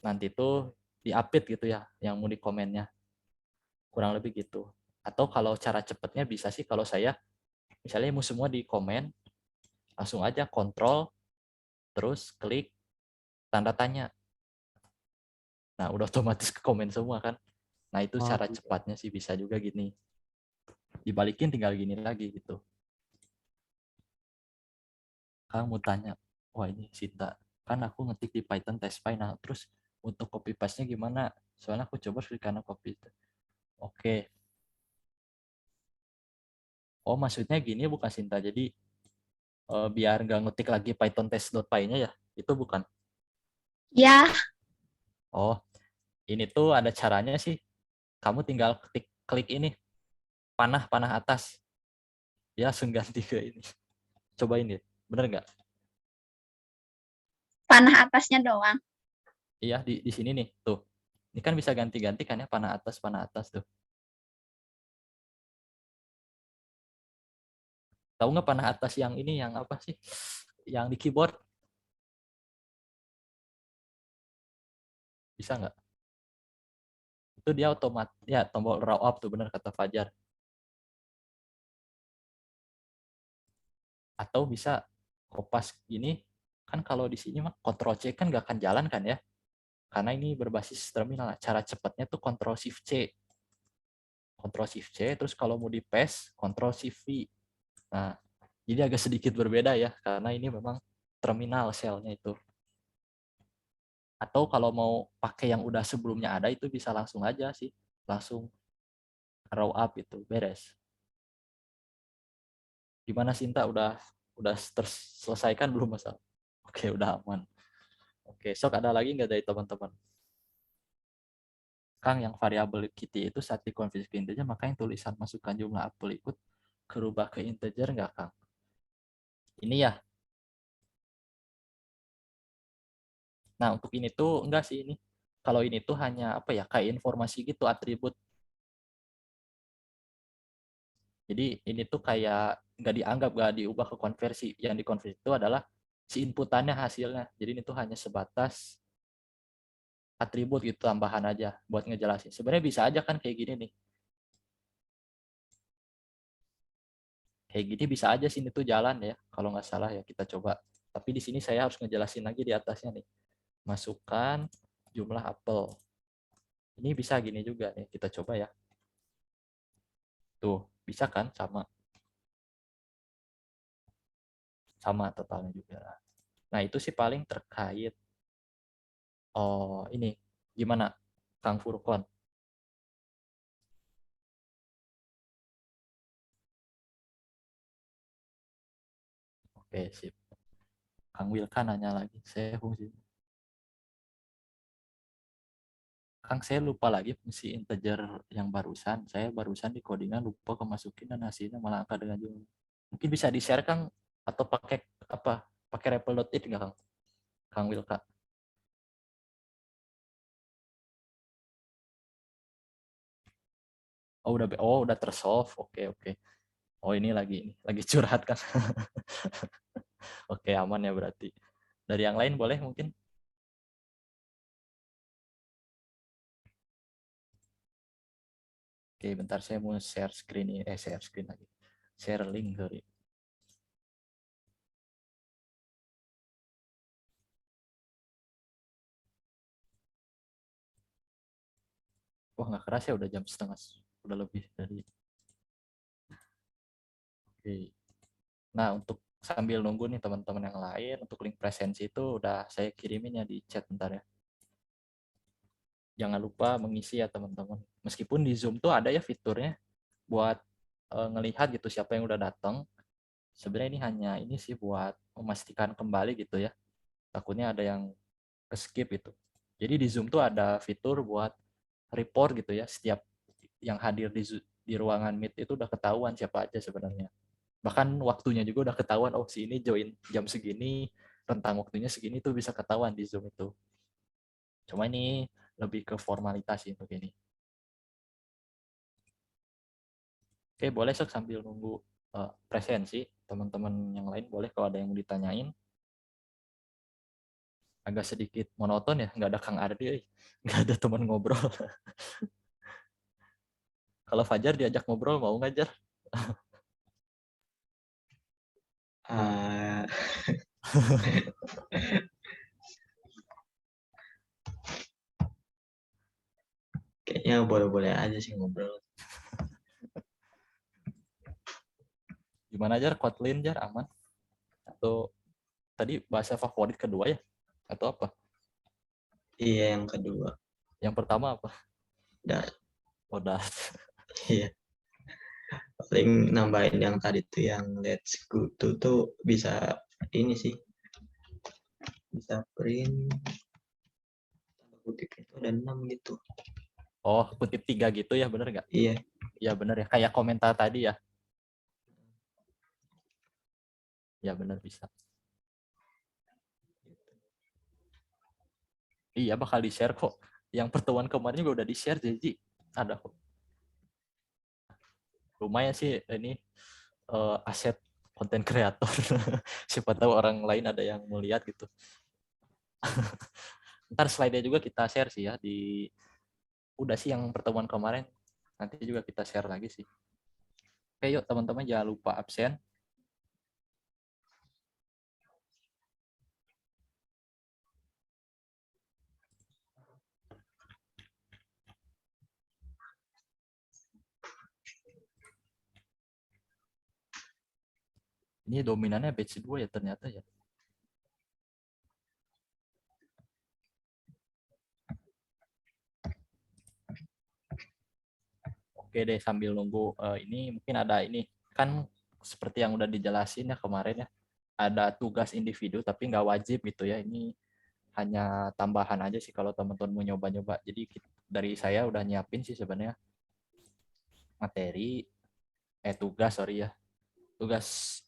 nanti tuh di-update gitu ya, yang mau di komennya. Kurang lebih gitu. Atau kalau cara cepetnya bisa sih kalau saya, misalnya mau semua di komen, langsung aja kontrol, terus klik tanda tanya. Nah, udah otomatis ke komen semua kan. Nah, itu Oh, cara gitu. cepatnya sih bisa juga gini. Dibalikin tinggal gini lagi gitu. Kang mau tanya, wah ini Sinta, kan aku ngetik di Python TestPy, nah terus untuk copy paste-nya gimana? Soalnya aku coba klik kanan copy. Oke, Oh, maksudnya gini bukan Sinta. Jadi biar nggak ngetik lagi Python test.py-nya ya? Itu bukan? Ya, Oh, ini tuh ada caranya sih. Kamu tinggal klik ini, panah atas. Ya, langsung ganti ke ini. Coba ini, bener nggak? panah atasnya doang. Iya, di sini nih, tuh. Ini kan bisa ganti-ganti kan ya, panah atas tuh. Tahu nggak panah atas yang ini, yang apa sih? Yang di keyboard? Bisa nggak? Itu dia otomatis, ya tombol raw up tuh, bener kata Fajar. Atau bisa kopas gini, kan kalau di sini mah Ctrl C kan nggak akan jalan kan ya? Karena ini berbasis terminal. Cara cepatnya tuh Ctrl Shift C. Ctrl Shift C, terus kalau mau di paste, Ctrl Shift V. Nah, jadi agak sedikit berbeda ya, karena ini memang terminal shell-nya itu. Atau kalau mau pakai yang udah sebelumnya ada, itu bisa langsung aja sih. Langsung row up itu, beres. Gimana Sinta, udah terselesaikan belum masalah? Oke, udah aman. Oke, sok ada lagi nggak dari teman-teman? Kang, yang variabel kitty itu saat dikonversi ke integer, maka yang tulisan masukkan jumlah apel ikut kerubah ke integer nggak, Kang? Ini ya. Nah, untuk ini tuh enggak sih ini. Kalau ini tuh hanya apa ya, kayak informasi gitu, atribut. Jadi ini tuh kayak nggak dianggap, nggak diubah ke konversi. Yang dikonversi itu adalah si inputannya, hasilnya. Jadi ini tuh hanya sebatas atribut gitu, tambahan aja buat ngejelasin. Sebenarnya bisa aja kan kayak gini nih. Kayak gini bisa aja sini tuh jalan ya, kalau nggak salah ya, kita coba. Tapi di sini saya harus ngejelasin lagi di atasnya nih. Masukkan jumlah apel. Ini bisa gini juga nih, kita coba ya. Tuh, bisa kan? Sama totalnya juga. Nah, itu sih paling terkait. Oh, ini gimana, Kang Furkon? Oke, sip. Kang Wilkan nanya lagi. Saya fungsi. Kang, saya lupa lagi fungsi integer yang barusan. Saya barusan di codingan lupa kemasukin dan hasilnya malah angka dengan jumlah. Mungkin bisa di-share, Kang, atau pakai apa? Pakai REPL.it nggak, Kang? Kang Wilka. Oh, udah tersolve. Oke. Oh, ini lagi curhat, Kang. Oke, aman ya berarti. Dari yang lain boleh mungkin? Oke, bentar saya mau share screen ini. Share screen lagi. Share link, sorry. Wah, nggak keras ya, udah jam setengah. Udah lebih dari. Oke. Nah, untuk sambil nunggu nih teman-teman yang lain, untuk link presensi itu udah saya kirimin ya di chat bentar ya. Jangan lupa mengisi ya teman-teman. Meskipun di Zoom tuh ada ya fiturnya buat ngelihat gitu siapa yang udah datang. Sebenarnya ini hanya ini sih buat memastikan kembali gitu ya. Takutnya ada yang ke-skip gitu. Jadi di Zoom tuh ada fitur buat report gitu ya. Setiap yang hadir di ruangan Meet itu udah ketahuan siapa aja sebenarnya. Bahkan waktunya juga udah ketahuan, oh si ini join jam segini, rentang waktunya segini tuh bisa ketahuan di Zoom itu. Cuma ini lebih ke formalitas sih untuk ini. Oke, boleh sok sambil nunggu presensi, teman-teman yang lain boleh kalau ada yang mau ditanyain. Agak sedikit monoton ya, nggak ada Kang Ardi, nggak ada teman ngobrol. Kalau Fajar diajak ngobrol mau nggak, Jar? Kayaknya boleh-boleh aja sih ngobrol. Gimana, Jar? Kotlin, Jar, aman? Atau tadi bahasa favorit kedua ya? Atau apa? Iya, yang kedua. Yang pertama apa? Dart. Oh, Dart. Iya. paling nambahin yang tadi tuh yang let's go tuh bisa ini sih, bisa print tanda kutip itu ada 6 gitu. Oh, kutip 3 gitu ya, bener nggak? Iya, Ya bener ya, kayak komentar tadi ya. Ya bener bisa. Iya bakal di-share kok. Yang pertemuan kemarin juga udah di-share, jadi ada kok. Lumayan sih ini aset konten kreator. Siapa tahu orang lain ada yang melihat gitu. Ntar slide-nya juga kita share sih ya di udah sih yang pertemuan kemarin. Nanti juga kita share lagi sih. Oke yuk teman-teman jangan lupa absen. Ini dominannya batch 2 ya ternyata ya. Oke deh sambil nunggu ini mungkin ada ini kan seperti yang udah dijelasin ya kemarin ya. Ada tugas individu tapi nggak wajib gitu ya. Ini hanya tambahan aja sih kalau teman-teman mau nyoba-nyoba. Jadi dari saya udah nyiapin sih sebenarnya materi tugas sorry ya. Tugas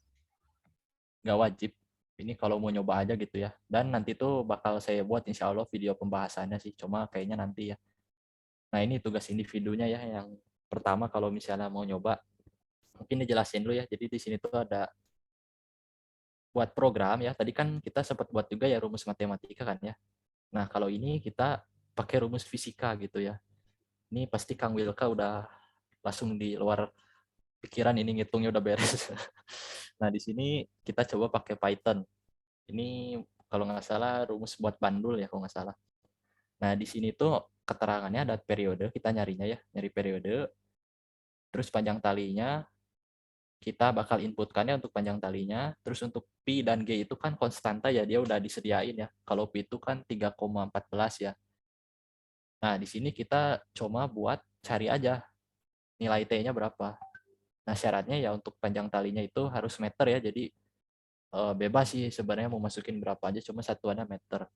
nggak wajib. Ini kalau mau nyoba aja gitu ya. Dan nanti tuh bakal saya buat insya Allah video pembahasannya sih. Cuma kayaknya nanti ya. Nah ini tugas individunya ya. Yang pertama kalau misalnya mau nyoba. Mungkin dijelasin dulu ya. Jadi di sini tuh ada buat program ya. Tadi kan kita sempat buat juga ya rumus matematika kan ya. Nah kalau ini kita pakai rumus fisika gitu ya. Ini pasti Kang Wilka udah langsung di luar pikiran ini ngitungnya udah beres. Nah di sini kita coba pakai Python. Ini kalau nggak salah rumus buat bandul ya kalau nggak salah. Nah di sini tuh keterangannya ada periode, kita nyarinya ya, nyari periode. Terus panjang talinya kita bakal inputkannya untuk panjang talinya. Terus untuk pi dan g itu kan konstanta ya, dia udah disediain ya. Kalau pi itu kan 3,14 ya. Nah di sini kita coba buat cari aja nilai t-nya berapa. Nah syaratnya ya untuk panjang talinya itu harus meter ya, jadi bebas sih sebenarnya mau masukin berapa aja, cuma satuannya meter.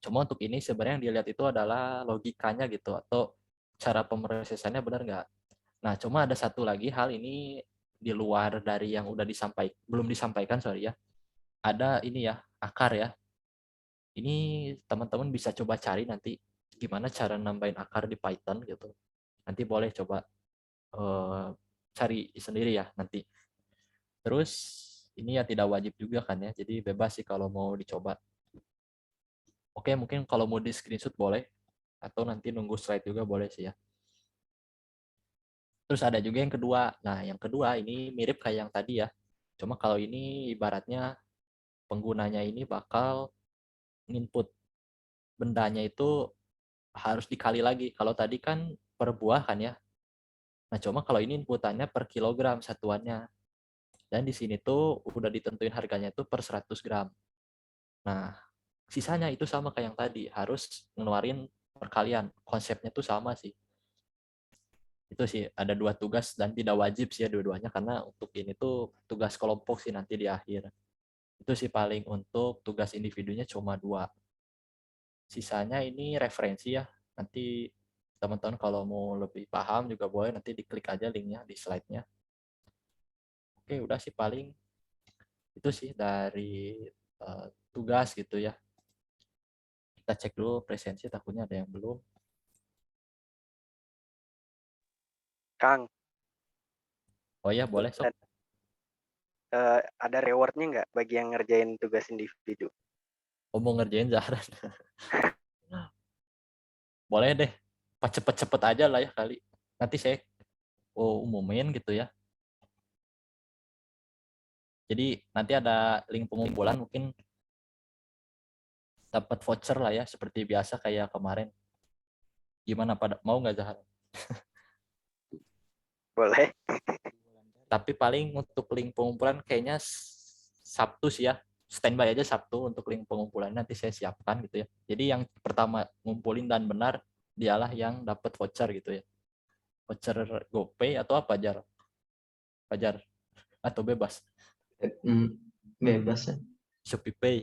Cuma untuk ini sebenarnya yang dilihat itu adalah logikanya gitu, atau cara pemrosesannya benar nggak. Nah cuma ada satu lagi hal ini di luar dari yang udah belum disampaikan sorry ya. Ada ini ya, akar ya. Ini teman-teman bisa coba cari nanti gimana cara nambahin akar di Python gitu. Nanti boleh coba cari sendiri ya nanti. Terus ini ya tidak wajib juga kan ya, jadi bebas sih kalau mau dicoba. Oke, mungkin kalau mau di screenshot boleh, atau nanti nunggu slide juga boleh sih ya. Terus ada juga yang kedua. Nah, yang kedua ini mirip kayak yang tadi ya. Cuma kalau ini ibaratnya penggunanya ini bakal input bendanya itu harus dikali lagi. Kalau tadi kan per buah kan ya. Nah, cuma kalau ini inputannya per kilogram satuannya. Dan di sini tuh udah ditentuin harganya tuh per 100 gram. Nah, sisanya itu sama kayak yang tadi, harus ngeluarin perkalian. Konsepnya tuh sama sih. Itu sih ada 2 tugas dan tidak wajib sih ya dua-duanya, karena untuk ini tuh tugas kelompok sih nanti di akhir. Itu sih paling untuk tugas individunya cuma 2. Sisanya ini referensi ya. Nanti teman-teman kalau mau lebih paham juga boleh nanti diklik aja linknya di slide-nya. Oke, udah sih paling itu sih dari tugas gitu ya. Kita cek dulu presensi, takutnya ada yang belum. Kang, Oh ya, boleh sok. ada rewardnya nggak bagi yang ngerjain tugas individu? Oh, mau ngerjain Zahran. Boleh deh. Cepet-cepet aja lah ya kali. Nanti saya umumin gitu ya. Jadi nanti ada link pengumpulan, mungkin dapat voucher lah ya, seperti biasa kayak kemarin. Gimana pada mau nggak Zahran? Boleh. Tapi paling untuk link pengumpulan kayaknya Sabtu sih ya. Standby aja Sabtu untuk link pengumpulan, nanti saya siapkan gitu ya. Jadi yang pertama ngumpulin dan benar dialah yang dapat voucher gitu ya. Voucher GoPay atau apa Jar? Fajar atau bebas? Bebas ya. Shopee Pay.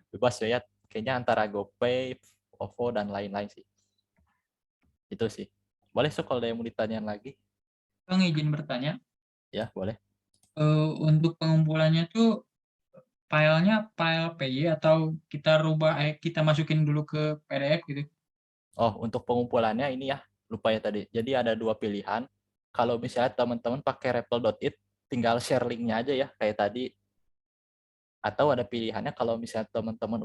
Bebas ya, kayaknya antara GoPay, OVO, dan lain-lain sih. Itu sih. Boleh so kalau ada yang mau ditanyain lagi? Kang izin bertanya, Ya, boleh. untuk pengumpulannya tuh filenya file PY atau kita kita masukin dulu ke PDF gitu? Oh, untuk pengumpulannya ini ya, lupa ya tadi. Jadi ada 2 pilihan. Kalau misalnya teman-teman pakai REPL.it, tinggal share linknya aja ya, kayak tadi. Atau ada pilihannya kalau misalnya teman-teman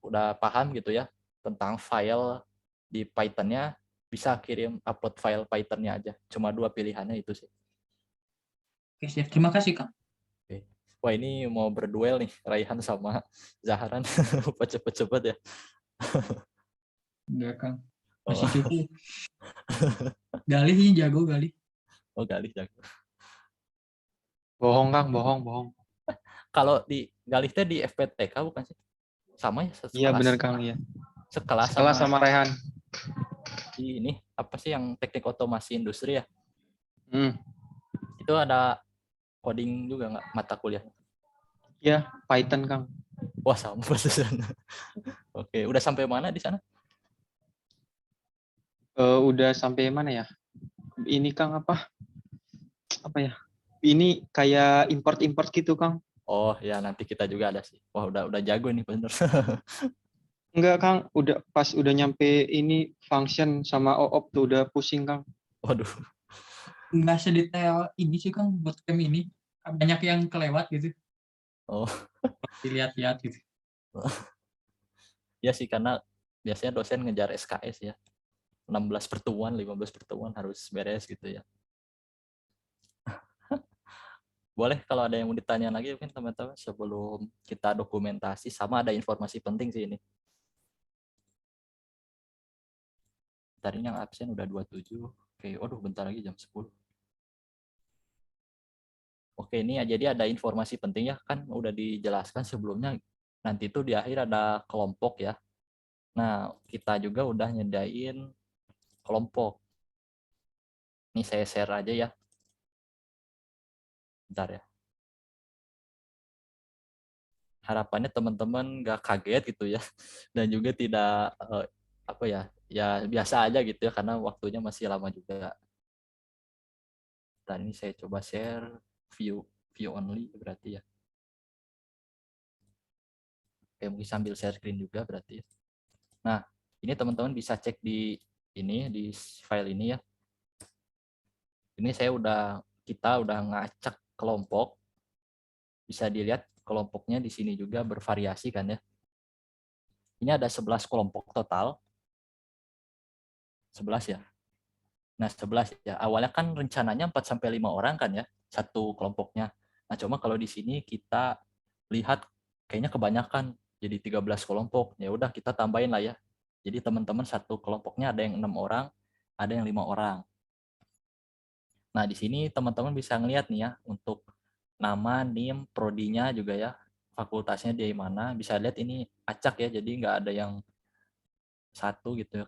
udah paham gitu ya tentang file di Python-nya, bisa kirim upload file Python-nya aja. Cuma 2 pilihannya itu sih. Oke, siap. Terima kasih, Kang. Oke. Wah, ini mau berduel nih, Raihan sama Zaharan. Cepet-cepet ya. Enggak, Kang. Oh, Masih cukup. Galih ini jago, Galih. oh Galih jago. Bohong Kang, bohong, bohong. Kalau di Galih teh di FPTK bukan sih? Sama ya, Iya sekelas. bener Kang, iya. Sekelas Sekelas sama sama Rehan. di ini apa sih yang teknik otomasi industri ya? Hmm. Itu ada coding juga nggak mata kuliah? Ya, Python Kang. Wah, sama persis. Oke, udah sampai mana di sana? Udah sampai mana ya? Ini Kang apa? Apa ya? Ini kayak import-import gitu Kang. Oh ya, nanti kita juga ada sih. Wah, udah jago nih bener. Enggak Kang, udah nyampe ini function sama OOP tuh udah pusing Kang. Waduh. Nggak sedetail ini sih, Kang, bootcamp ini. Banyak yang kelewat gitu. Oh, Dilihat-lihat gitu. ya sih karena biasanya dosen ngejar SKS ya. 16 pertemuan, 15 pertemuan harus beres gitu ya. Boleh kalau ada yang mau ditanya lagi mungkin teman-teman sebelum kita dokumentasi, sama ada informasi penting sih ini. Tadi yang absen udah 27. Oke, waduh bentar lagi jam 10. Oke, ini ya jadi ada informasi penting ya, kan udah dijelaskan sebelumnya. Nanti itu di akhir ada kelompok ya. Nah, kita juga udah nyedain kelompok. Ini saya share aja ya. Bentar ya. Harapannya teman-teman nggak kaget gitu ya. Dan juga tidak apa ya biasa aja gitu ya karena waktunya masih lama juga. Dan ini saya coba share view only berarti ya. Oke, mungkin sambil share screen juga berarti ya. Nah, ini teman-teman bisa cek di file ini ya. Ini kita udah ngacak kelompok. Bisa dilihat kelompoknya di sini juga bervariasi kan ya. Ini ada 11 kelompok total. 11 ya. Nah, 11 ya. Awalnya kan rencananya 4 sampai 5 orang kan ya, satu kelompoknya. Nah, cuma kalau di sini kita lihat kayaknya kebanyakan jadi 13 kelompok. Ya udah kita tambahin lah ya. Jadi teman-teman satu kelompoknya ada yang 6 orang, ada yang 5 orang. Nah, di sini teman-teman bisa ngelihat nih ya untuk nama, NIM, prodinya juga ya, fakultasnya di mana. Bisa lihat ini acak ya, jadi nggak ada yang satu gitu ya.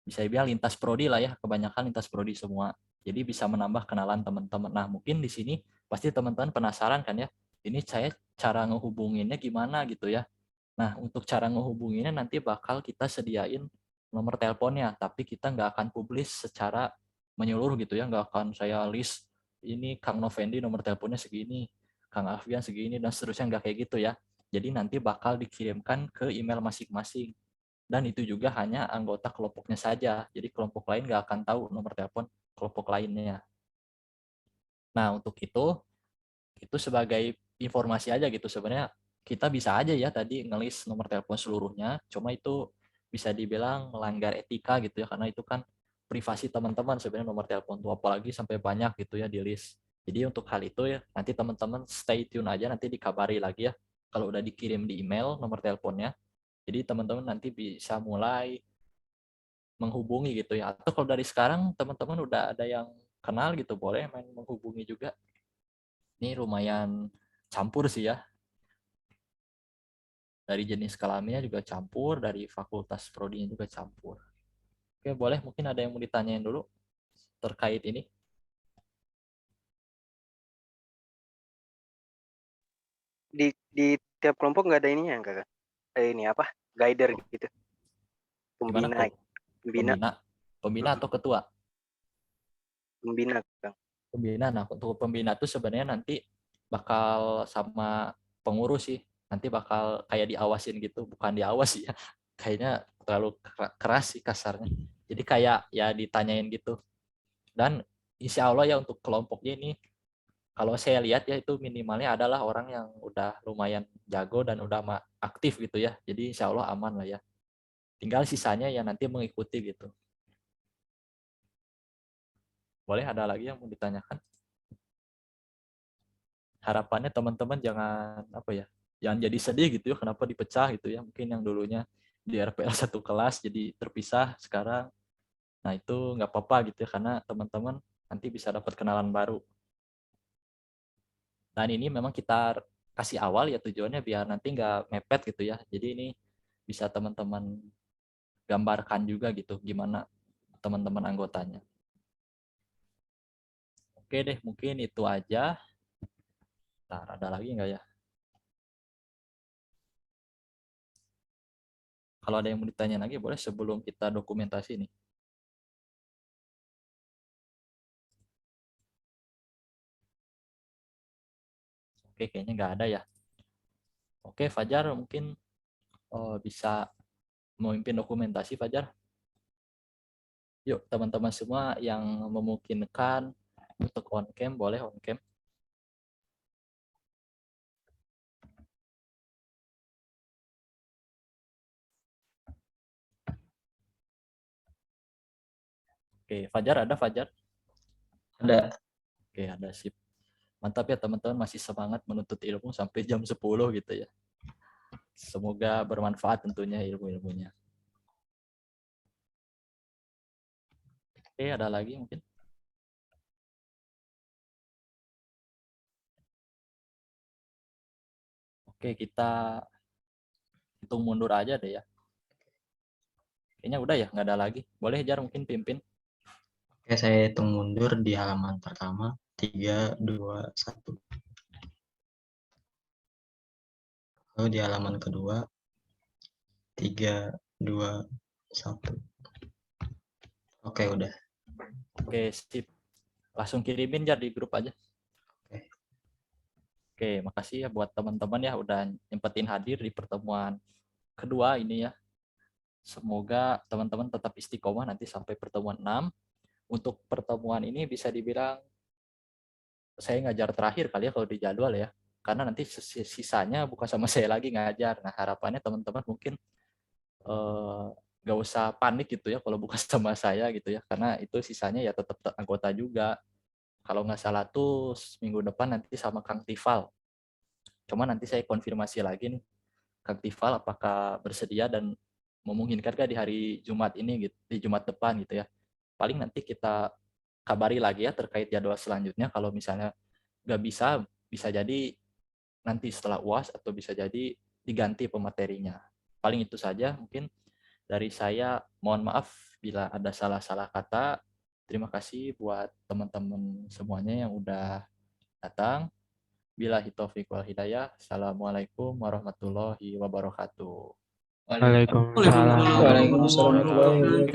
Bisa dibilang lintas prodi lah ya, kebanyakan lintas prodi semua. Jadi bisa menambah kenalan teman-teman. Nah, mungkin di sini pasti teman-teman penasaran kan ya, ini saya cara ngehubunginnya gimana gitu ya. Nah, untuk cara ngehubunginnya nanti bakal kita sediain nomor teleponnya, tapi kita nggak akan publis secara menyeluruh gitu ya, nggak akan saya list ini Kang Novendi nomor teleponnya segini, Kang Alfian segini, dan seterusnya, nggak kayak gitu ya. Jadi nanti bakal dikirimkan ke email masing-masing. Dan itu juga hanya anggota kelompoknya saja. Jadi kelompok lain nggak akan tahu nomor telepon kelompok lainnya. Nah, untuk itu sebagai informasi aja gitu. Sebenarnya kita bisa aja ya tadi ngelis nomor telepon seluruhnya, cuma itu bisa dibilang melanggar etika gitu ya, karena itu kan privasi teman-teman sebenarnya nomor telepon tuh, apalagi sampai banyak gitu ya di list. Jadi untuk hal itu ya nanti teman-teman stay tune aja, nanti dikabari lagi ya kalau udah dikirim di email nomor teleponnya. Jadi teman-teman nanti bisa mulai menghubungi gitu ya. Atau kalau dari sekarang teman-teman udah ada yang kenal gitu, boleh main menghubungi juga. Ini lumayan campur sih ya. Dari jenis kelaminnya juga campur, dari fakultas prodinya juga campur. Oke, boleh mungkin ada yang mau ditanyain dulu. terkait ini? Di tiap kelompok nggak ada ininya enggak, Kak? Ini apa? Guider gitu. Gimana Pembina, kok? Pembina Mm-mm. atau ketua? Pembina, Kang. Pembina. Nah, untuk pembina tuh sebenarnya nanti bakal sama pengurus sih. Nanti bakal kayak diawasin gitu, bukan diawasi ya. Kayaknya terlalu keras sih kasarnya. Jadi kayak ya ditanyain gitu. Dan insya Allah ya untuk kelompoknya ini, kalau saya lihat ya itu minimalnya adalah orang yang udah lumayan jago dan udah aktif gitu ya. Jadi insya Allah aman lah ya. Tinggal sisanya ya nanti mengikuti gitu. Boleh ada lagi yang mau ditanyakan? Harapannya teman-teman jangan apa ya, jangan jadi sedih gitu ya kenapa dipecah gitu ya. Mungkin yang dulunya di RPL satu kelas jadi terpisah sekarang. Nah itu nggak apa-apa gitu ya karena teman-teman nanti bisa dapat kenalan baru. Dan ini memang kita kasih awal ya tujuannya biar nanti nggak mepet gitu ya. Jadi ini bisa teman-teman gambarkan juga gitu gimana teman-teman anggotanya. Oke deh, mungkin itu aja. Ntar ada lagi nggak ya? Kalau ada yang mau ditanya lagi boleh sebelum kita dokumentasi nih. Oke, kayaknya nggak ada ya. Oke, Fajar mungkin bisa memimpin dokumentasi, Fajar. Yuk, teman-teman semua yang memungkinkan untuk on cam, boleh on cam. Oke, Fajar ada, Fajar? Ada. Oke, ada, sip. Mantap ya teman-teman, masih semangat menuntut ilmu sampai jam 10 gitu ya. Semoga bermanfaat tentunya ilmu-ilmunya. Oke, ada lagi mungkin? Oke, kita hitung mundur aja deh ya. Kayaknya udah ya, nggak ada lagi. Boleh, Jar, mungkin pimpin. Oke, saya hitung mundur di halaman pertama. 3, 2, 1. Lalu di halaman kedua. 3, 2, 1. Oke, udah. Oke, sip. Langsung kirimin Jar di grup aja. Oke. Oke, makasih ya buat teman-teman ya udah nyempetin hadir di pertemuan kedua ini ya. Semoga teman-teman tetap istiqomah nanti sampai pertemuan 6. Untuk pertemuan ini bisa dibilang saya ngajar terakhir kali ya kalau di jadwal ya. Karena nanti sisanya bukan sama saya lagi ngajar. Nah harapannya teman-teman mungkin nggak usah panik gitu ya kalau bukan sama saya gitu ya. Karena itu sisanya ya tetap anggota juga. Kalau nggak salah tuh minggu depan nanti sama Kang Tifal. Cuma nanti saya konfirmasi lagi nih, Kang Tifal apakah bersedia dan memungkinkan di hari Jumat ini gitu, di Jumat depan gitu ya. Paling nanti kita kabari lagi ya terkait jadwal selanjutnya. Kalau misalnya nggak bisa, bisa jadi nanti setelah UAS atau bisa jadi diganti pematerinya. Paling itu saja mungkin dari saya. Mohon maaf bila ada salah-salah kata. Terima kasih buat teman-teman semuanya yang udah datang. Billahi taufiq wal hidayah. Assalamualaikum warahmatullahi wabarakatuh. Waalaikumsalam. Waalaikumsalam warahmatullahi wabarakatuh.